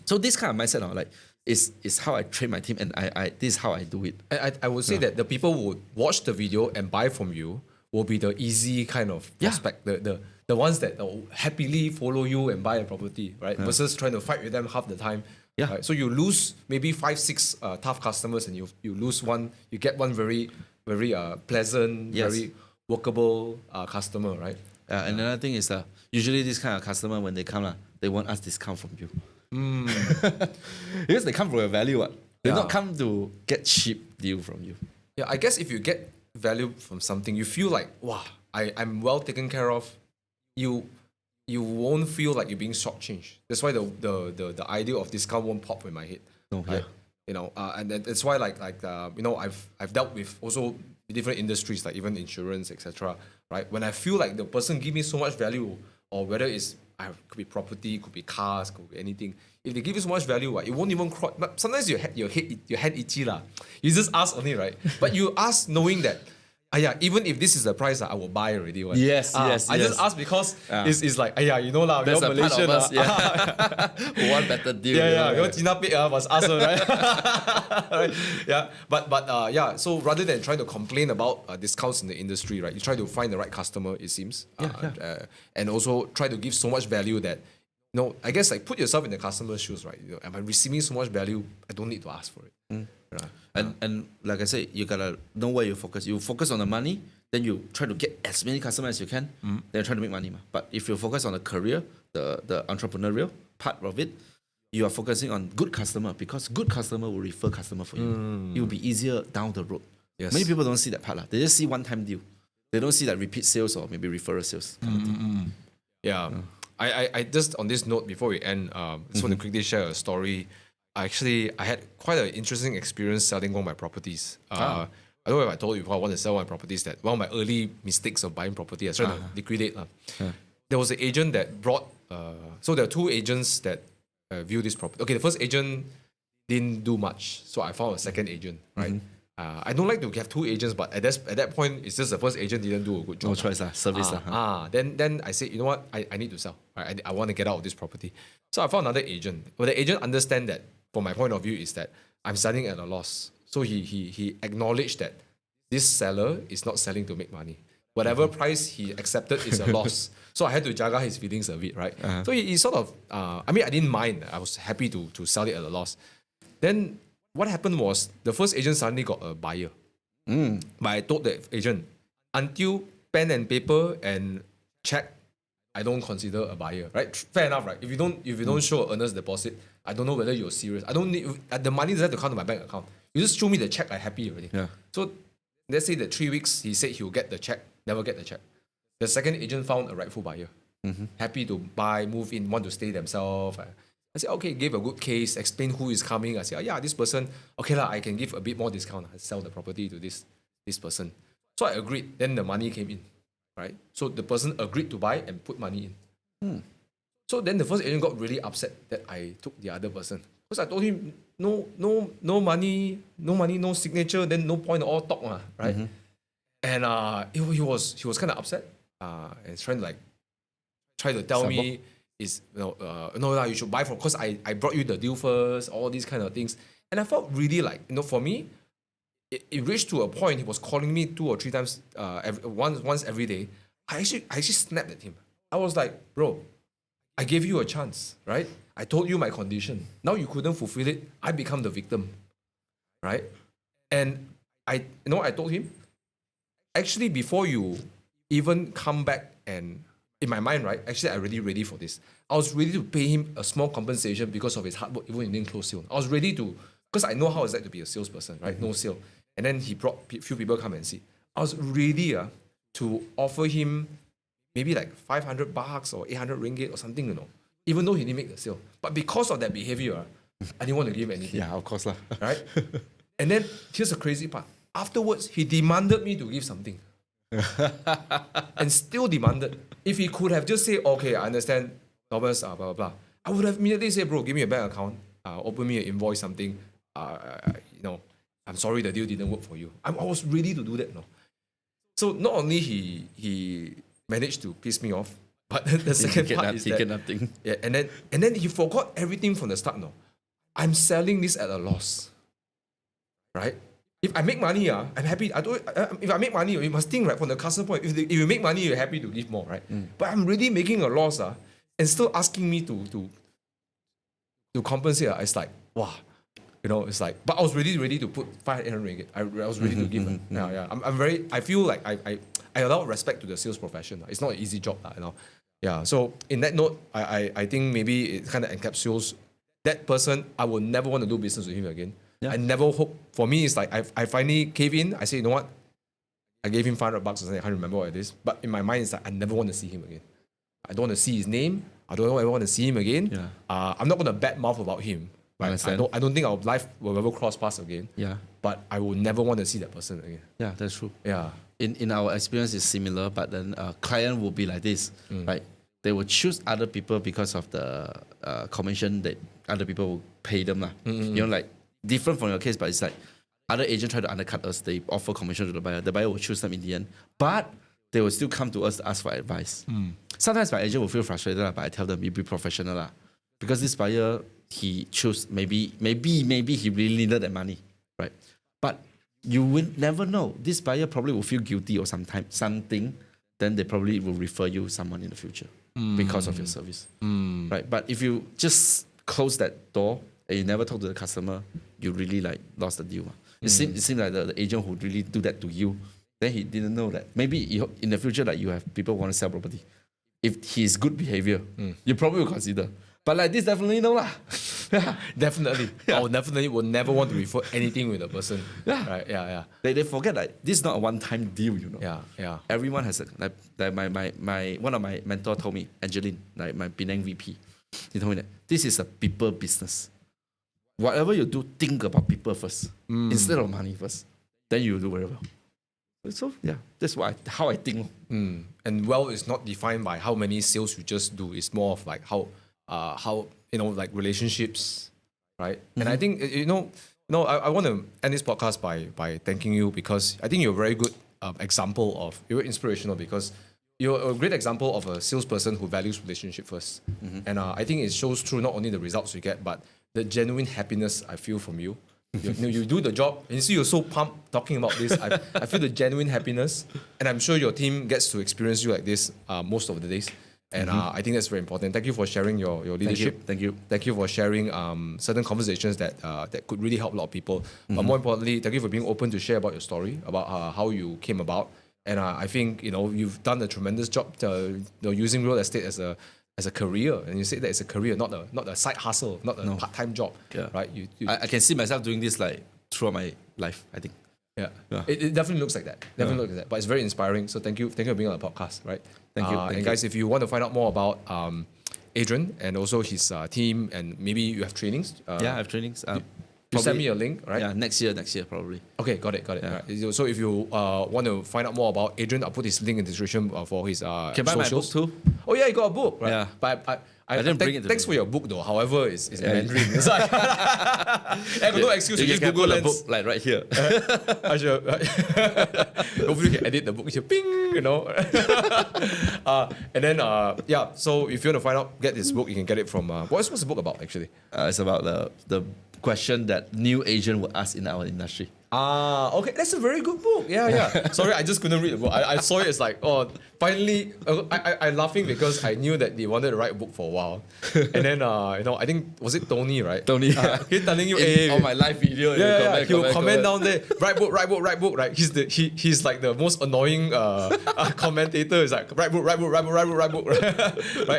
So this kind of mindset like is how I train my team, and this is how I do it. I would say that the people who would watch the video and buy from you will be the easy kind of prospect, the ones that will happily follow you and buy a property, right? Versus trying to fight with them half the time. Right? So you lose maybe 5, 6 tough customers, and you lose one. You get one very pleasant, very workable customer, right? And another thing is usually this kind of customer, when they come, they won't ask discount from you. Because they come for a value. They don't come to get cheap deal from you. Yeah, I guess if you get value from something, you feel like, wow, I'm well taken care of. You won't feel like you're being shortchanged. That's why the idea of discount won't pop in my head. You know, and that's why you know, I've dealt with also different industries, like even insurance, etc. Right? When I feel like the person give me so much value, or whether it's could be property, could be cars, could be anything. If they give you so much value, it won't even cross. Sometimes your head itchy lah. You just ask only, right? But you ask knowing that, even if this is the price, I will buy already. Right? Yes. I just ask because it's like, you know lah, there's a Malaysian, part of us, who want better deal. Your Cina must ask, right? Right? So rather than trying to complain about discounts in the industry, right, you try to find the right customer, it seems. And also try to give so much value that, you know, I guess like put yourself in the customer's shoes, right? You know, am I receiving so much value? I don't need to ask for it. Right? And like I said, you gotta know where you focus. You focus on the money, then you try to get as many customers as you can. Then try to make money. But if you focus on the career, the entrepreneurial part of it, you are focusing on good customer because good customer will refer customer for you. It will be easier down the road. Yes. Many people don't see that part. They just see one-time deal. They don't see that repeat sales or maybe referral sales. Kind of thing. Yeah. I just on this note before we end, just want to quickly share a story. I had quite an interesting experience selling one of my properties. I don't know if I told you before I want to sell my properties, that one of my early mistakes of buying property, I was trying to liquidate. There was an agent that brought, so there are two agents that view this property. Okay, the first agent didn't do much, so I found a second agent, right? I don't like to have two agents, but at that point, it's just the first agent didn't do a good job. No choice, service. Then I said, you know what, I need to sell. I want to get out of this property. So I found another agent. But the agent understand that, from my point of view, is that I'm selling at a loss. So he acknowledged that this seller is not selling to make money. Whatever price he accepted is a loss. So I had to jaga his feelings a bit, right? So he sort of, I didn't mind. I was happy to sell it at a loss. Then what happened was the first agent suddenly got a buyer. But I told the agent, until pen and paper and check, I don't consider a buyer, right? Fair enough, right? If you don't show an earnest deposit, I don't know whether you're serious. I don't need the money doesn't have to come to my bank account. You just show me the check, I'm happy already. Yeah. So let's say that 3 weeks he said he'll get the check, never get the check. The second agent found a rightful buyer, happy to buy, move in, want to stay themselves. I said, okay, gave a good case, explain who is coming. I said, oh, yeah, this person, okay lah, I can give a bit more discount. I sell the property to this person. So I agreed. Then the money came in, right? So the person agreed to buy and put money in. So then the first agent got really upset that I took the other person. Because I told him, no money, no signature, then no point at all talk, right? And he was kind of upset and trying to tell me, no, you should buy from, because I brought you the deal first, all these kind of things. And I felt really like, for me, it reached to a point, he was calling me 2 or 3 times, once every day. I actually snapped at him. I was like, bro, I gave you a chance, right? I told you my condition. Now you couldn't fulfill it. I become the victim, right? And I told him, actually, before you even come back, and in my mind, right, actually, I'm really ready for this. I was ready to pay him a small compensation because of his hard work, even if he didn't close sale. I was ready to, because I know how it's like to be a salesperson, right? No sale. And then he brought a few people come and see. I was ready to offer him maybe like $500 or 800 ringgit or something, even though he didn't make the sale. But because of that behavior, I didn't want to give him anything. Yeah, of course lah. Right? And then here's the crazy part. Afterwards, he demanded me to give something. And still demanded. If he could have just said, okay, I understand, Thomas, blah, blah, blah. I would have immediately said, bro, give me a bank account, open me an invoice, something. I'm sorry the deal didn't work for you. I was ready to do that. So not only he managed to piss me off, but the second part is that, nothing. Yeah, and then he forgot everything from the start. I'm selling this at a loss, right? If I make money, I'm happy. If I make money, you must think right from the customer point. If you make money, you're happy to give more, right? But I'm really making a loss, and still asking me to compensate. It's like, wow, it's like. But I was ready to put 500 ringgit. I was ready to give. Yeah. I feel like I allow respect to the sales profession. It's not an easy job, Yeah. So in that note, I think maybe it kind of encapsulates that person. I will never want to do business with him again. Yeah. I never hope. For me, it's like I finally cave in. I say, you know what? I gave him $500 or something. I can't remember what it is. But in my mind, it's like I never want to see him again. I don't want to see his name. I don't ever want to see him again. Yeah. I'm not going to bad mouth about him. Right? I don't think our life will ever cross paths again. Yeah. But I will never want to see that person again. Yeah, that's true. Yeah. In our experience, it's similar. But then client will be like this, right? They will choose other people because of the commission that other people will pay them. Like different from your case, but it's like other agents try to undercut us. They offer commission to the buyer. The buyer will choose them in the end. But they will still come to us to ask for advice. Sometimes my agent will feel frustrated, but I tell them, be professional. Because this buyer, he chose, maybe he really needed that money, right? But you will never know. This buyer probably will feel guilty or something. Then they probably will refer you someone in the future because of your service, right? But if you just close that door and you never talk to the customer, you really lost the deal. It seems like the agent who really do that to you, then he didn't know that. Maybe in the future, you have people want to sell property. If he's good behavior, you probably will consider. But this, definitely no lah. Definitely. I will definitely will never want to refer anything with a person. Yeah. Right. Yeah. They forget like this is not a one-time deal, you know. Yeah. Everyone has like my one of my mentor told me, Angeline, like my Penang VP, he told me that this is a people business. Whatever you do, think about people first instead of money first. Then you do very well. So yeah, that's how I think. And well is not defined by how many sales you just do. It's more of like how like relationships, right? And I think I want to end this podcast by thanking you, because I think you're a very good example of, you're inspirational because you're a great example of a salesperson who values relationship first. And I think it shows through not only the results you get, but the genuine happiness I feel from you. You do the job, and you see you're so pumped talking about this. I feel the genuine happiness, and I'm sure your team gets to experience you like this most of the days. And I think that's very important. Thank you for sharing your leadership. Thank you. Thank you for sharing certain conversations that could really help a lot of people. But more importantly, thank you for being open to share about your story, about how you came about. And I think you've done a tremendous job using real estate as a career, and you say that it's a career, not a side hustle, not a part-time job. Yeah. Right? I can see myself doing this like throughout my life, I think. Yeah. It definitely looks like that. Definitely looks like that. But it's very inspiring. So thank you for being on the podcast, right? Thank you. And guys, if you want to find out more about Adrian and also his team, and maybe you have trainings. I have trainings. You send me a link, right? Yeah, next year probably. Okay, got it. Yeah. Right. So if you want to find out more about Adrian, I'll put his link in the description for his Can buy my book socials. too? Oh yeah, you got a book, right? Yeah. But I didn't bring it thanks today. for your book though. However, it's in Mandarin. It's like, I have no excuse to You use can Google put a Lens. book like right here. I should. Hopefully, you can edit the book. You should ping, and then So if you want to find out, get this book. You can get it from. What's the book about actually? It's about the question that new agent will ask in our industry. Okay, that's a very good book. Yeah. Sorry, I just couldn't read the book. I saw it. It's like, finally. I'm laughing because I knew that they wanted to write a book for a while, and then I think was it Tony, right? Tony, he's telling you, on my live video. He will comment down there. Write book. Right? He's like the most annoying commentator. It's like write book. Right?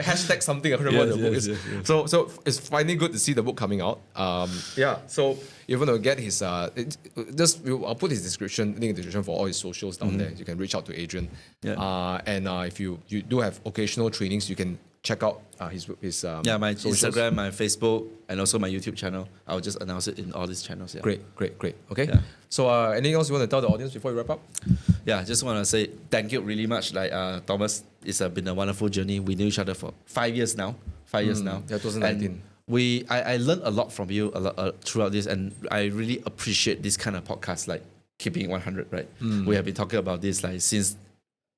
Hashtag something. I can't remember what the book is. Yes. So it's finally good to see the book coming out. So if you want to get his I'll put his link in the description for all his socials down there. You can reach out to Adrian. Yeah. And if you do have occasional trainings, you can check out his my socials. Instagram, my Facebook, and also my YouTube channel. I'll just announce it in all these channels. Yeah. Great. Okay. Yeah. So anything else you want to tell the audience before we wrap up? Yeah, I just want to say thank you really much. Like Thomas, it's been a wonderful journey. We knew each other for 5 years now. 5 years now. Yeah, 2019. And I learned a lot from you throughout this, and I really appreciate this kind of podcast, like Keeping It 100, right? We have been talking about this like since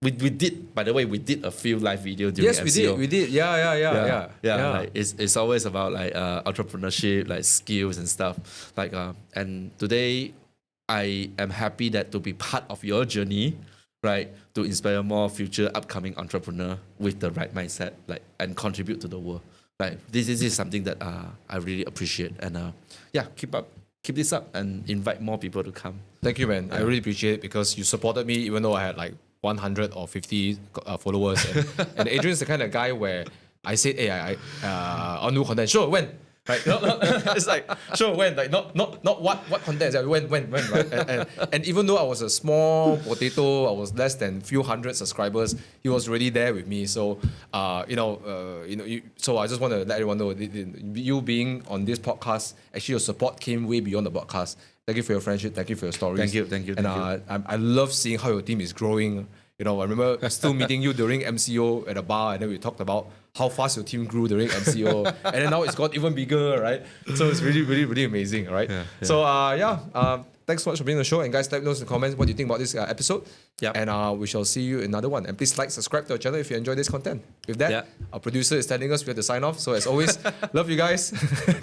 we did. By the way, we did a few live video during Yes, MCO. we did. Yeah. Like it's always about like entrepreneurship, like skills and stuff. Like and today I am happy that to be part of your journey, right? To inspire more future upcoming entrepreneur with the right mindset, like, and contribute to the world. Like this is something that I really appreciate, and keep this up, and invite more people to come. Thank you, man. I really appreciate it because you supported me even though I had like 100 or 50 followers. And Adrian's the kind of guy where I said, hey, I new content. Sure, when? Right? It's like, sure, when? Like not what content? It's like, when? Right? And even though I was a small potato, I was less than few hundred subscribers, he was already there with me. So, so I just want to let everyone know, you being on this podcast, actually your support came way beyond the podcast. Thank you for your friendship. Thank you for your stories. Thank you. And I love seeing how your team is growing. I remember still meeting you during MCO at a bar, and then we talked about how fast your team grew during MCO, and then now it's got even bigger, right? So it's really, really, really amazing, right? Yeah. So thanks so much for being on the show, and guys, let me know in the comments what you think about this episode. Yep. And we shall see you in another one. And please subscribe to our channel if you enjoy this content. With that, our producer is telling us we have to sign off. So as always, love you guys.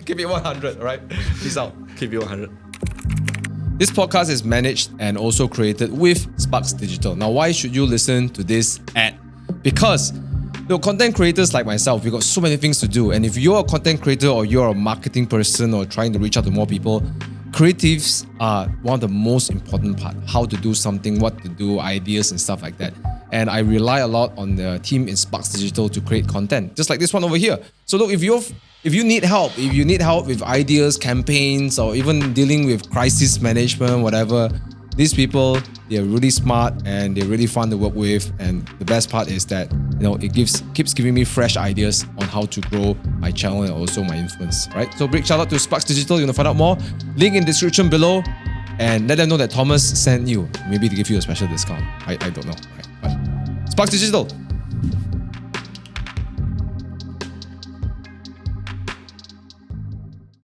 Keep it 100, all right? Peace out. Keep it 100. This podcast is managed and also created with Sparks Digital. Now, why should you listen to this ad? Because content creators like myself, we got so many things to do. And if you're a content creator or you're a marketing person or trying to reach out to more people, creatives are one of the most important part. How to do something, what to do, ideas and stuff like that. and I rely a lot on the team in Sparks Digital to create content, just like this one over here. So look, if you need help with ideas, campaigns, or even dealing with crisis management, whatever, these people, they're really smart and they're really fun to work with. And the best part is that, it keeps giving me fresh ideas on how to grow my channel and also my influence, right? So big shout out to Sparks Digital. You want to find out more? Link in the description below, and let them know that Thomas sent you. Maybe to give you a special discount. I don't know. Right? But Sparks Digital,